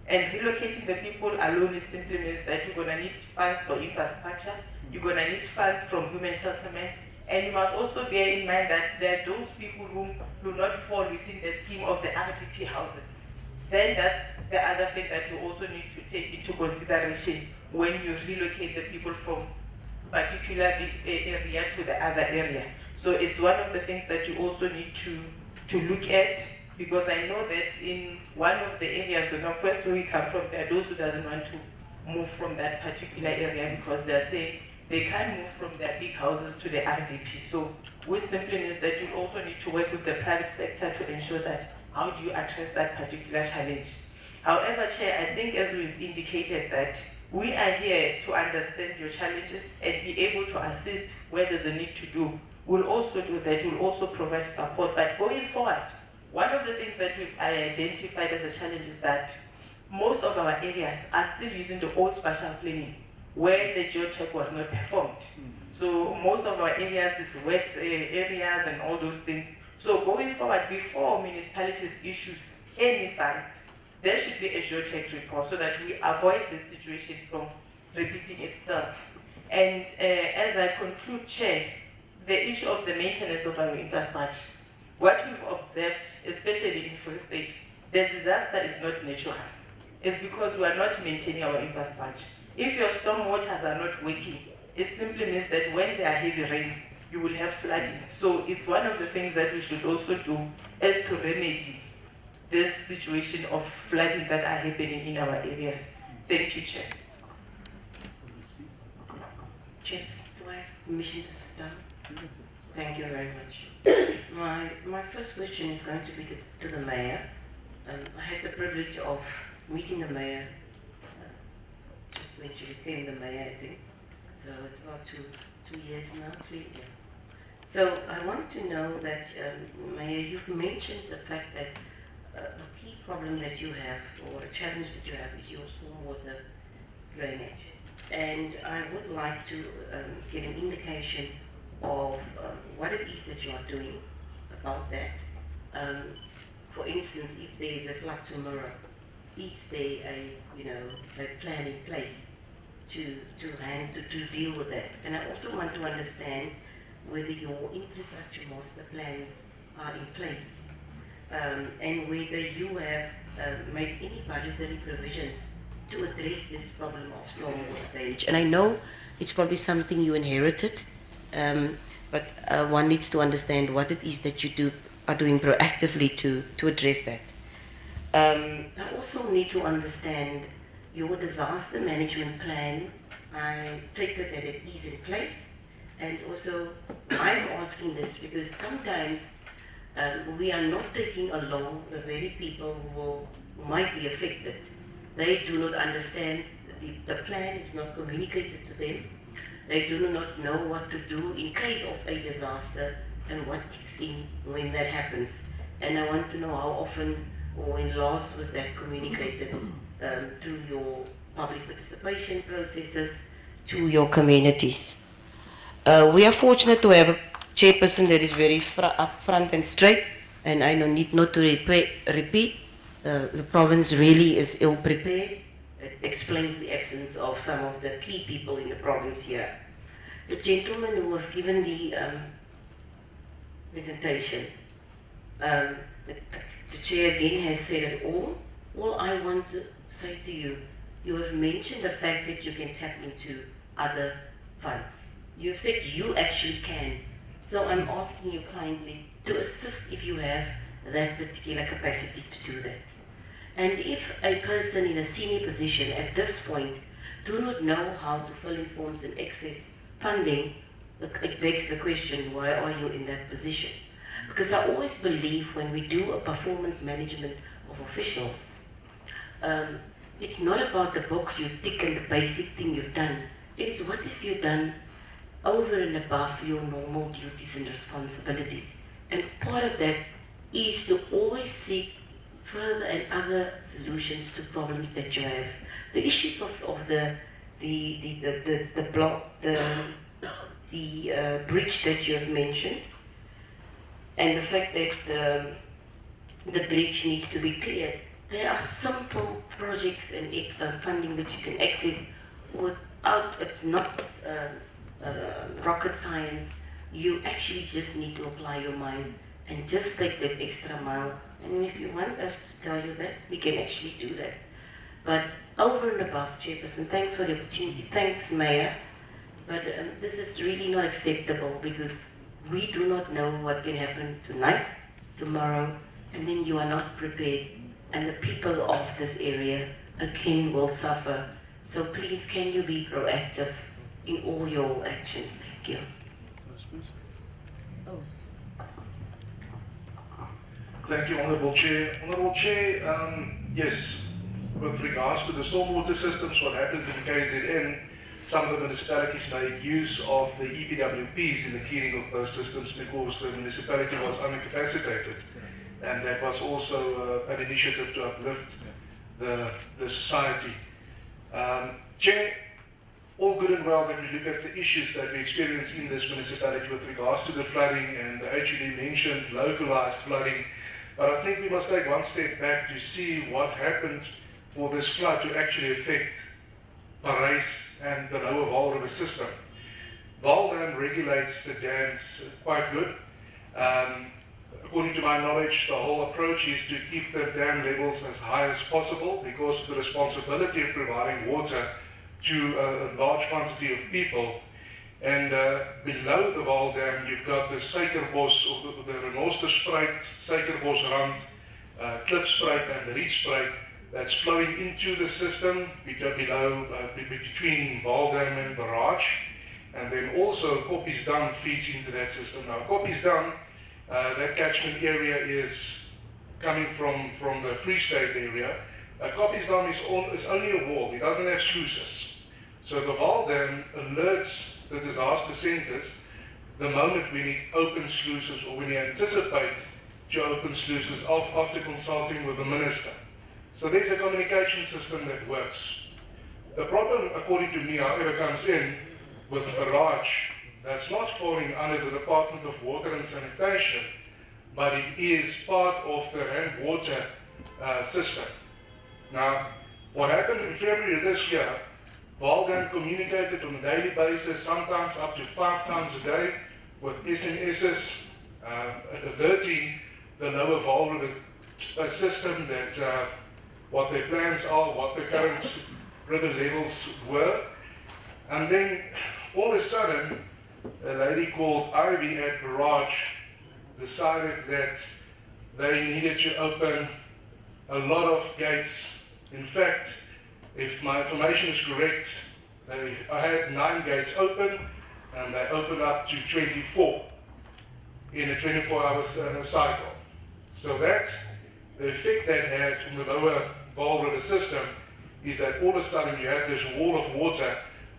And relocating the people alone is simply means that you're going to need funds for infrastructure, you're going to need funds from human settlement, and you must also bear in mind that there are those people who do not fall within the scheme of the RDP houses. Then that's the other thing that you also need to take into consideration when you relocate the people from particular area to the other area. So it's one of the things that you also need to look at, because I know that in one of the areas, so now first where we come from, there are those who doesn't want to move from that particular area because they're saying they can't move from their big houses to the RDP. So which simply means that you also need to work with the private sector to ensure that how do you address that particular challenge. However, Chair, I think as we've indicated that we are here to understand your challenges and be able to assist where there's a need to do. We'll also do that, we'll also provide support. But going forward, one of the things that we've identified as a challenge is that most of our areas are still using the old spatial planning where the geotech was not performed. So most of our areas is wet areas and all those things. So going forward, before municipalities issues any sites, there should be a geotech report so that we avoid this situation from repeating itself. And as I conclude, Chair, the issue of the maintenance of our infrastructure, what we've observed, especially in Free State, the disaster is not natural. It's because we are not maintaining our infrastructure. If your storm waters are not working, it simply means that when there are heavy rains, you will have flooding. So it's one of the things that we should also do is to remedy this situation of flooding that are happening in our areas. Thank you, Chair. James, do I have permission to sit down? Thank you very much. My first question is going to be to the mayor. I had the privilege of meeting the mayor just when she became the mayor, I think. So it's about two years now, 3 years. So I want to know that, Mayor, you've mentioned the fact that the key problem that you have, or a challenge that you have, is your stormwater drainage. And I would like to get an indication of what it is that you are doing about that. For instance, if there is a flood tomorrow, is there a plan in place to deal with that? And I also want to understand whether your infrastructure master plans are in place, and whether you have made any budgetary provisions to address this problem of stormwater drainage. And I know it's probably something you inherited, but one needs to understand what it is that you are doing proactively to address that. I also need to understand your disaster management plan I take it that it is in place. And also, I'm asking this because sometimes we are not taking along the very people who might be affected. They do not understand the plan is not communicated to them. They do not know what to do in case of a disaster and what kicks in when that happens. And I want to know how often or when last was that communicated through your public participation processes to your communities. We are fortunate to have a chairperson that is very upfront and straight, and I need not to repeat. The province really is ill prepared. It explains the absence of some of the key people in the province here. The gentlemen who have given the presentation, the chair again has said it all. All I want to say to you, you have mentioned the fact that you can tap into other funds. You've said you actually can. So I'm asking you kindly to assist if you have that particular capacity to do that. And if a person in a senior position at this point do not know how to fill in forms and access funding, it begs the question, why are you in that position? Because I always believe when we do a performance management of officials, it's not about the box you tick and the basic thing you've done. It is what have you done over and above your normal duties and responsibilities. And part of that is to always seek further and other solutions to problems that you have. The issues of the bridge that you have mentioned, and the fact that the bridge needs to be cleared. There are simple projects and funding that you can access without, it's not rocket science. You actually just need to apply your mind and just take that extra mile. And if you want us to tell you that, we can actually do that. But over and above, Chairperson, thanks for the opportunity. Thanks, Mayor. But this is really not acceptable because we do not know what can happen tonight, tomorrow, and then you are not prepared. And the people of this area, again, will suffer. So please, can you be proactive in all your actions? Thank you. Thank you, Honourable Chair. Honourable Chair, yes, with regards to the stormwater systems, what happened in KZN, some of the municipalities made use of the EPWPs in the cleaning of those systems because the municipality was undercapacitated. And that was also an initiative to uplift the society. Chair, all good and well that we look at the issues that we experience in this municipality with regards to the flooding, and the HUD mentioned localized flooding. But I think we must take one step back to see what happened for this flood to actually affect Parys and the lower Vaal River system. Vaal Dam regulates the dams quite good. According to my knowledge, the whole approach is to keep the dam levels as high as possible because of the responsibility of providing water to a large quantity of people. And below the Vaal Dam, you've got the Suikerbos, or the Renosterspruit, Suikerbosrand, Klipspruit and the Rietspruit that's flowing into the system below, between Vaal Dam and Barrage. And then also Koppies Dam feeds into that system. Now Koppies Dam, that catchment area is coming from the Free State area. Koppies Dam is only a wall, it doesn't have sluices. So the Vaal Dam alerts the disaster centers the moment we need open sluices or when we anticipate to open sluices after consulting with the minister. So there's a communication system that works. The problem, according to me, however, comes in with Barrage. That's not falling under the Department of Water and Sanitation, but it is part of the Rand Water system. Now, what happened in February this year, Vaal Dam communicated on a daily basis, sometimes up to 5 times a day, with SMSs alerting the lower Vaal River system that what their plans are, what the current river levels were. And then all of a sudden, a lady called Ivy at Barrage decided that they needed to open a lot of gates. In fact, if my information is correct, I had 9 gates open, and they opened up to 24 in a 24-hour cycle. So that, the effect that had on the lower Vaal River system is that all of a sudden you have this wall of water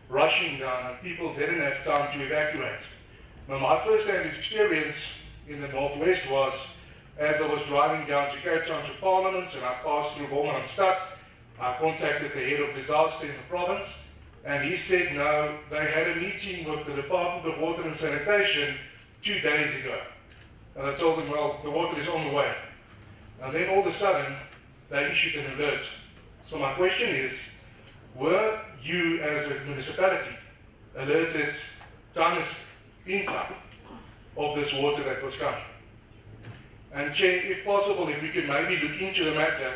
rushing down and people didn't have time to evacuate. Now my first-hand experience in the northwest was as I was driving down to Cape Town to Parliament and I passed through Wolmaranstad, I contacted the head of disaster in the province and he said no, they had a meeting with the Department of Water and Sanitation 2 days ago. And I told them, well, the water is on the way. And then all of a sudden, they issued an alert. So my question is, were you as a municipality alerted time in time of this water that was coming? And Chair, if possible, if we could maybe look into the matter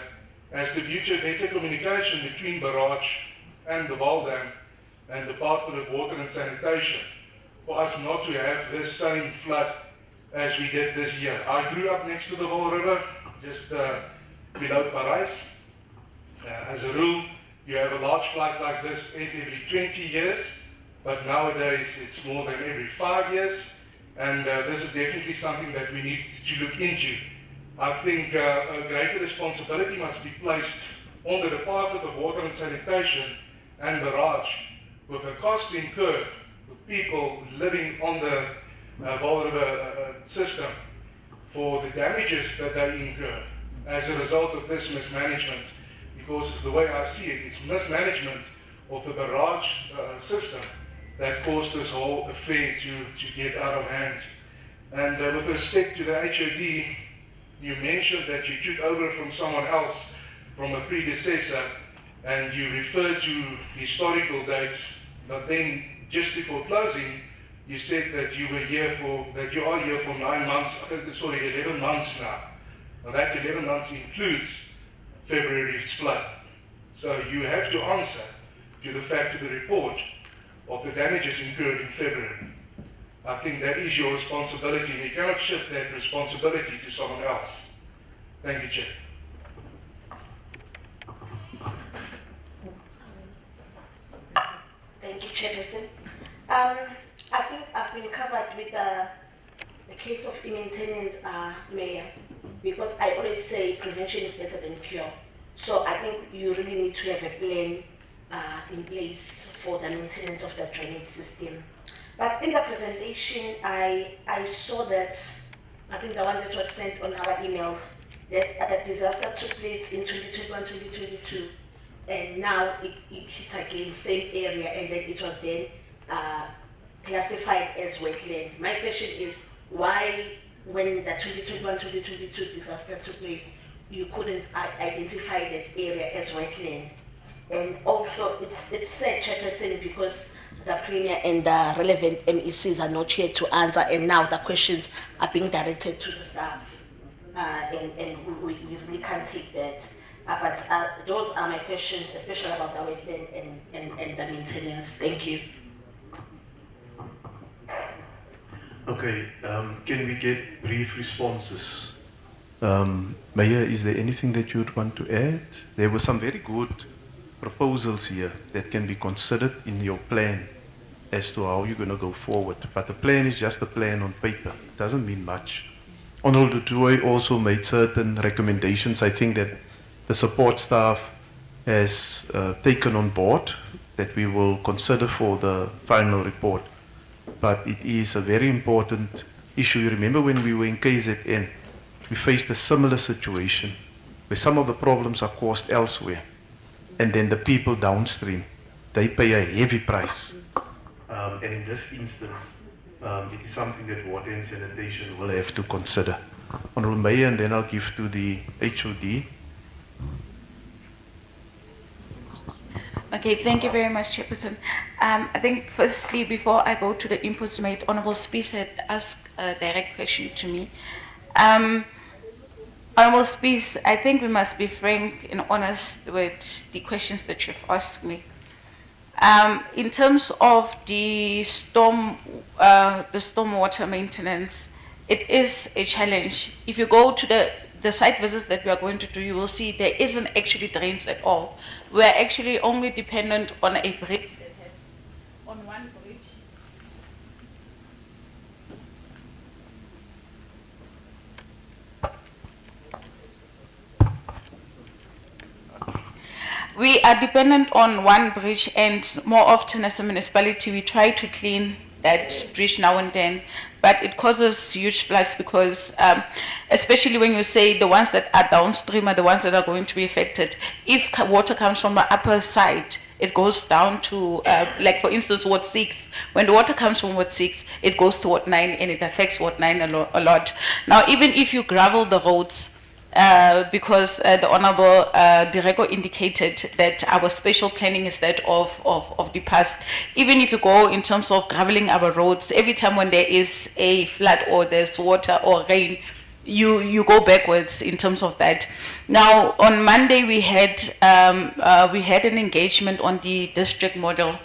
as to better communication between Barrage and the Vaal Dam and Department of Water and Sanitation for us not to have this same flood as we did this year. I grew up next to the Vaal River, just below Parys. As a rule, you have a large flood like this every 20 years, but nowadays it's more than every 5 years, and this is definitely something that we need to look into. I think a greater responsibility must be placed on the Department of Water and Sanitation and Barrage with the cost incurred with people living on the Vaal River system for the damages that they incurred as a result of this mismanagement, because it's the way I see it, it's mismanagement of the barrage system that caused this whole affair to get out of hand. And with respect to the HOD, you mentioned that you took over from someone else, from a predecessor, and you referred to historical dates, but then just before closing, you said that you are here for 9 months, 11 months now. Now that 11 months includes February's flood. So you have to answer to the fact of the report of the damages incurred in February. I think that is your responsibility, and you cannot shift that responsibility to someone else. Thank you, Chair. Thank you, Chairperson. I think I've been covered with the case of maintenance, Mayor, because I always say prevention is better than cure. So I think you really need to have a plan in place for the maintenance of the drainage system. But in the presentation, I saw that, I think the one that was sent on our emails, that the disaster took place in 2021, 2022, and now it hit again, same area, and then it was then classified as wetland. My question is, why, when the 2021-2022 disaster took place, you couldn't identify that area as wetland? And also, it's said, Chairperson, because the Premier and the relevant MECs are not here to answer, and now the questions are being directed to the staff, and we really can't take that. But those are my questions, especially about the wetland and the maintenance. Thank you. Okay, can we get brief responses? Mayor, is there anything that you would want to add? There were some very good proposals here that can be considered in your plan as to how you're going to go forward. But the plan is just a plan on paper. It doesn't mean much. Honorable Dutoy also made certain recommendations. I think that the support staff has taken on board that we will consider for the final report. But it is a very important issue. You remember when we were in KZN, we faced a similar situation where some of the problems are caused elsewhere. And then the people downstream, they pay a heavy price. And in this instance, it is something that water and sanitation will have to consider. Honorable Mayor, and then I'll give to the HOD. Okay, thank you very much, Chairperson. I think firstly, before I go to the inputs made, Honorable Speaker had asked a direct question to me. Honorable Speaker, I think we must be frank and honest with the questions that you've asked me. In terms of the stormwater maintenance, it is a challenge. If you go to the site visits that we are going to do, you will see there isn't actually drains at all. We're actually only dependent on a bridge that has on one bridge. We are dependent on one bridge, and more often as a municipality, we try to clean that bridge now and then, but it causes huge floods because, especially when you say the ones that are downstream are the ones that are going to be affected. If water comes from the upper side, it goes down to, like for instance, Ward 6. When the water comes from Ward 6, it goes to Ward 9 and it affects Ward 9 a lot. Now, even if you gravel the roads, because the Honorable Direko indicated that our spatial planning is that of the past. Even if you go in terms of graveling our roads, every time when there is a flood or there's water or rain, you go backwards in terms of that. Now, on Monday we had an engagement on the district model,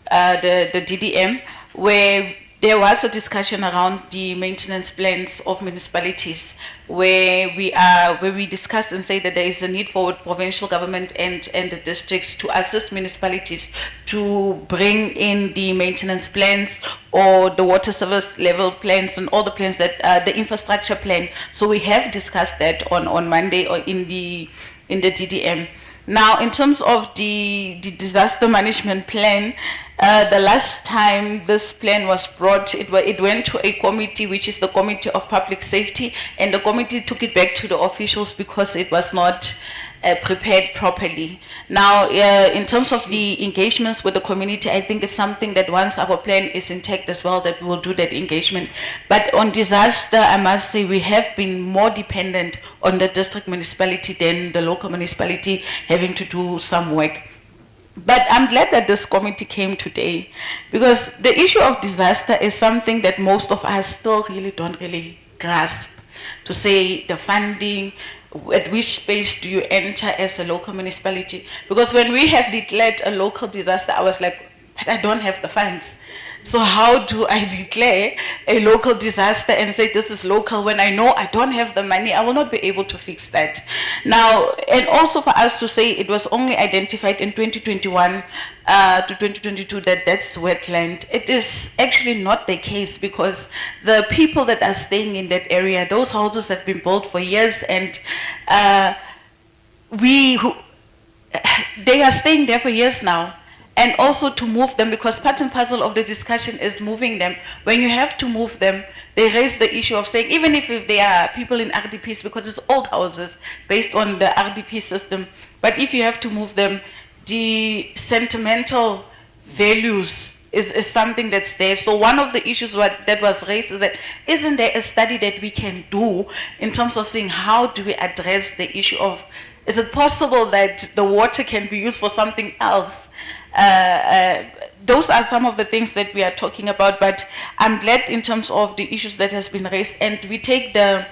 the DDM, where there was a discussion around the maintenance plans of municipalities, where we discussed and say that there is a need for provincial government and the districts to assist municipalities to bring in the maintenance plans or the water service level plans and all the plans that the infrastructure plan. So we have discussed that on Monday or in the DDM. Now, in terms of the disaster management plan, the last time this plan was brought, it went to a committee, which is the Committee of Public Safety, and the committee took it back to the officials because it was not prepared properly. Now, in terms of the engagements with the community, I think it's something that once our plan is intact as well, that we will do that engagement. But on disaster, I must say we have been more dependent on the district municipality than the local municipality having to do some work. But I'm glad that this committee came today, because the issue of disaster is something that most of us still don't really grasp. To say the funding, at which space do you enter as a local municipality? Because when we have declared a local disaster, I was like, but I don't have the funds. So how do I declare a local disaster and say this is local when I know I don't have the money? I will not be able to fix that. Now, and also for us to say it was only identified in 2021 to 2022 that that's wetland. It is actually not the case, because the people that are staying in that area, those houses have been built for years, and they are staying there for years now. And also to move them, because part and parcel of the discussion is moving them. When you have to move them, they raise the issue of saying, even if they are people in RDPs, because it's old houses based on the RDP system, but if you have to move them, the sentimental values is something that's there. So one of the issues that was raised is that, isn't there a study that we can do in terms of saying how do we address the issue of, is it possible that the water can be used for something else? Those are some of the things that we are talking about, but I'm glad in terms of the issues that has been raised, and we take the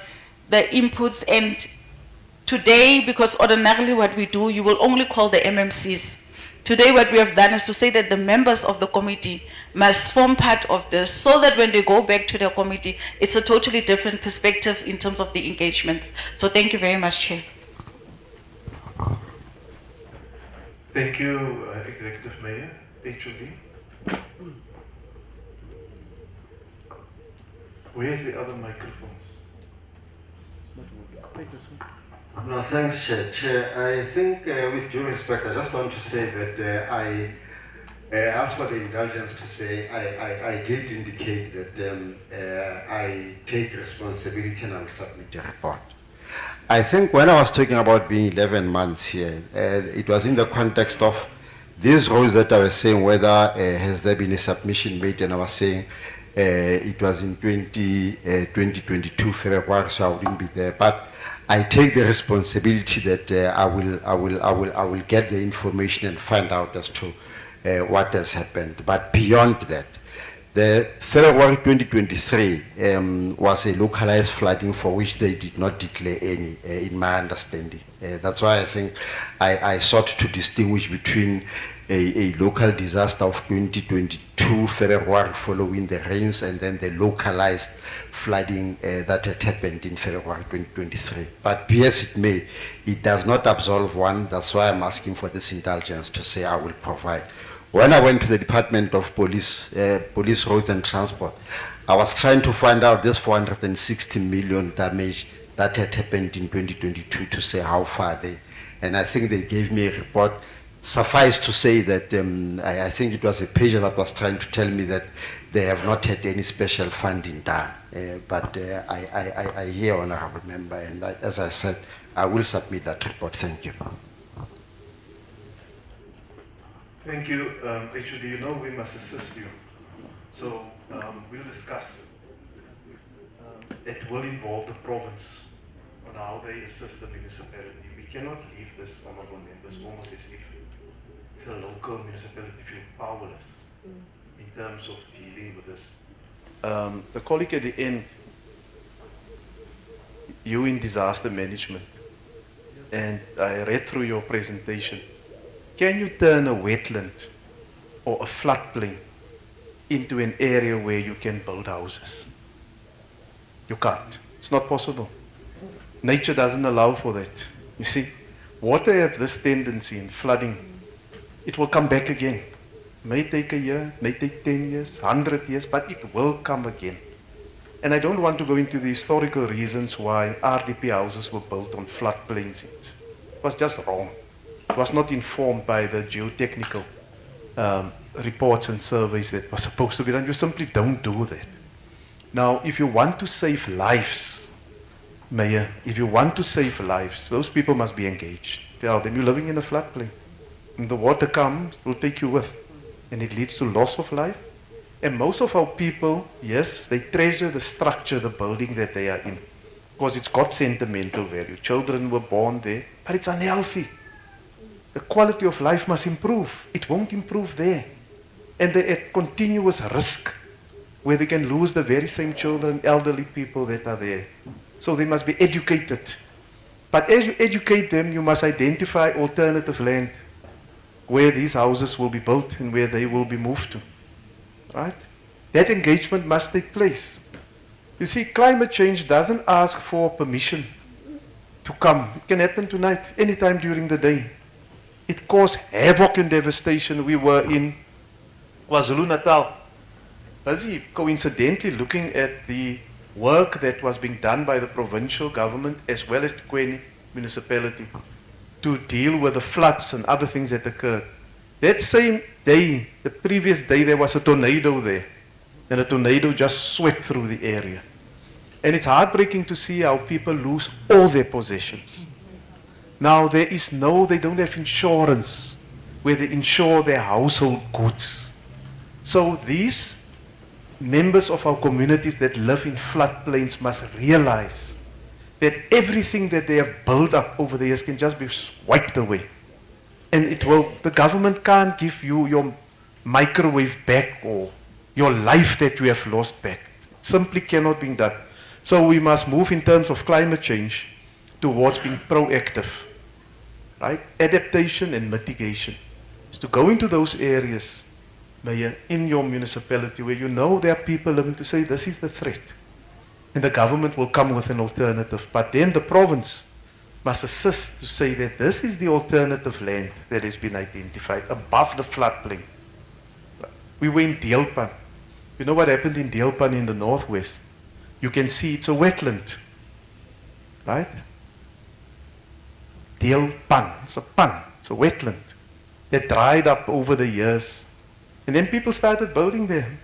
inputs. And today, because ordinarily what we do, you will only call the MMCs. Today what we have done is to say that the members of the committee must form part of this, so that when they go back to their committee, it's a totally different perspective in terms of the engagements. So thank you very much, Chair. Thank you, Executive Mayor. HOD. Where's the other microphones? No, thanks, Chair. Chair, I think with due respect, I just want to say that I ask for the indulgence to say I did indicate that I take responsibility and I will submit a report. I think when I was talking about being 11 months here, it was in the context of these roles that I was saying, whether has there been a submission made, and I was saying it was in 2022 February, so I wouldn't be there. But I take the responsibility that I will get the information and find out as to what has happened. But beyond that, the February 2023 was a localized flooding for which they did not declare any, in my understanding. That's why I think I sought to distinguish between a local disaster of 2022 February following the rains, and then the localized flooding that had happened in February 2023. But be as it may, it does not absolve one. That's why I'm asking for this indulgence to say I will provide when I went to the Department of Police, Police Roads and Transport, I was trying to find out this 460 million damage that had happened in 2022 to say how far they, and I think they gave me a report. Suffice to say that I think it was a pager that was trying to tell me that they have not had any special funding done. But I hear, Honorable Member, and as I said, I will submit that report. Thank you. Thank you. Actually, you know we must assist you. So we'll discuss. It will involve the province on how they assist the municipality. We cannot leave this, honorable members, almost as if the local municipality feel powerless in terms of dealing with this. The colleague at the end, you in disaster management, and I read through your presentation. Can you turn a wetland or a floodplain into an area where you can build houses? You can't. It's not possible. Nature doesn't allow for that. You see, water have this tendency in flooding. It will come back again. May take a year, may take 10 years, 100 years, but it will come again. And I don't want to go into the historical reasons why RDP houses were built on floodplains. It was just wrong. It was not informed by the geotechnical reports and surveys that were supposed to be done. You simply don't do that. Now, if you want to save lives, Mayor, if you want to save lives, those people must be engaged. Tell them you're living in a floodplain. And the water comes, will take you with. And it leads to loss of life. And most of our people, yes, they treasure the structure, the building that they are in. Because it's got sentimental value. Children were born there, but it's unhealthy. The quality of life must improve. It won't improve there. And they're at continuous risk, where they can lose the very same children, elderly people that are there. So they must be educated. But as you educate them, you must identify alternative land where these houses will be built and where they will be moved to. Right? That engagement must take place. You see, climate change doesn't ask for permission to come. It can happen tonight, anytime during the day. It caused havoc and devastation. We were in KwaZulu-Natal, busy coincidentally looking at the work that was being done by the provincial government as well as the Kweni municipality to deal with the floods and other things that occurred. That same day, the previous day, there was a tornado there. And a tornado just swept through the area. And it's heartbreaking to see how people lose all their possessions. Now, they don't have insurance where they insure their household goods. So these members of our communities that live in floodplains must realize that everything that they have built up over the years can just be wiped away. And the government can't give you your microwave back or your life that you have lost back. It simply cannot be done. So we must move in terms of climate change towards being proactive, right? Adaptation and mitigation is to go into those areas, Mayor, in your municipality where you know there are people living to say this is the threat. And the government will come with an alternative. But then the province must assist to say that this is the alternative land that has been identified above the floodplain. We were in Deelpan. You know what happened in Deelpan in the northwest? You can see it's a wetland, right? Deelpan, it's a pan, it's a wetland that dried up over the years. And then people started building there.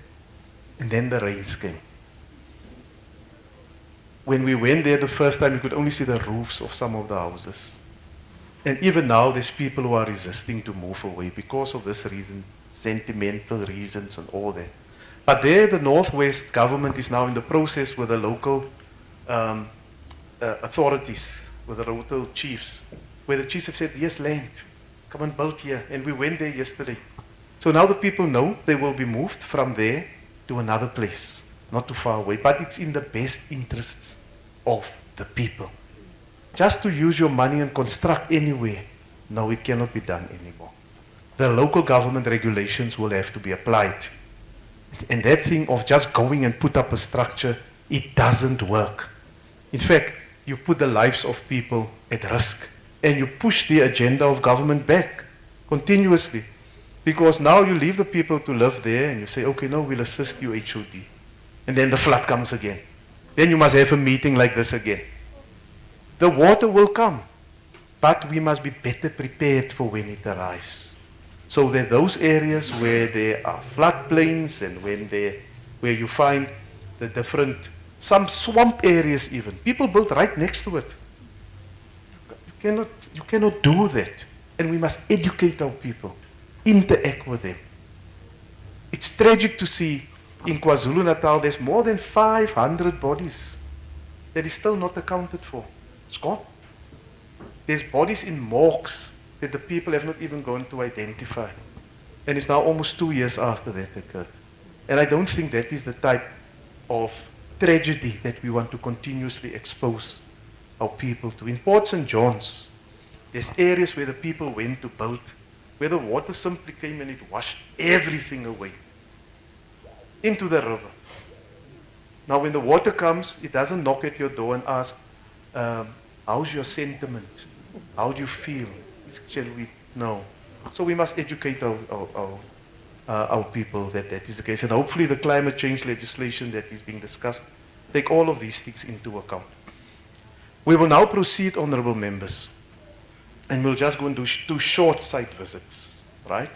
And then the rains came. When we went there the first time, you could only see the roofs of some of the houses. And even now, there's people who are resisting to move away because of this reason, sentimental reasons and all that. But there, the Northwest government is now in the process with the local authorities, with the local chiefs, where the chiefs have said, yes, land, come and build here. And we went there yesterday. So now the people know they will be moved from there to another place, not too far away. But it's in the best interests of the people. Just to use your money and construct anywhere, no, it cannot be done anymore. The local government regulations will have to be applied. And that thing of just going and put up a structure, it doesn't work. In fact, you put the lives of people at risk and you push the agenda of government back continuously. Because now you leave the people to live there and you say, okay, no, we'll assist you, HOD. And then the flood comes again. Then you must have a meeting like this again. The water will come, but we must be better prepared for when it arrives. So that those areas where there are floodplains and where you find the different, some swamp areas even, people build right next to it. You cannot do that. And we must educate our people, interact with them. It's tragic to see in KwaZulu-Natal there's more than 500 bodies that is still not accounted for. It's gone. There's bodies in morgues that the people have not even gone to identify. And it's now almost 2 years after that occurred. And I don't think that is the type of tragedy that we want to continuously expose our people to. In Port St. John's, there's areas where the people went to build, where the water simply came and it washed everything away into the river. Now when the water comes, it doesn't knock at your door and ask, how's your sentiment? How do you feel? Shall we? No. So we must educate our people that that is the case. And hopefully the climate change legislation that is being discussed take all of these things into account. We will now proceed, honorable members. And we'll just go and do 2 short site visits, right?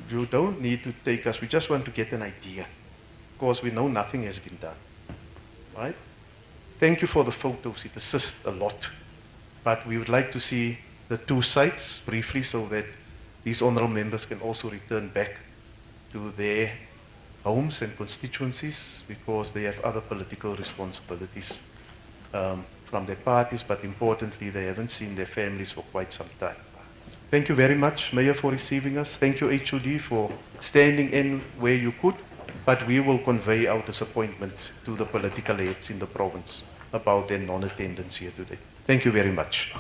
You don't need to take us, we just want to get an idea. Because we know nothing has been done, right? Thank you for the photos, it assists a lot. But we would like to see the 2 sites briefly so that these honorable members can also return back to their homes and constituencies because they have other political responsibilities from their parties, but importantly, they haven't seen their families for quite some time. Thank you very much, Mayor, for receiving us. Thank you, HOD, for standing in where you could, but we will convey our disappointment to the political heads in the province about their non-attendance here today. Thank you very much.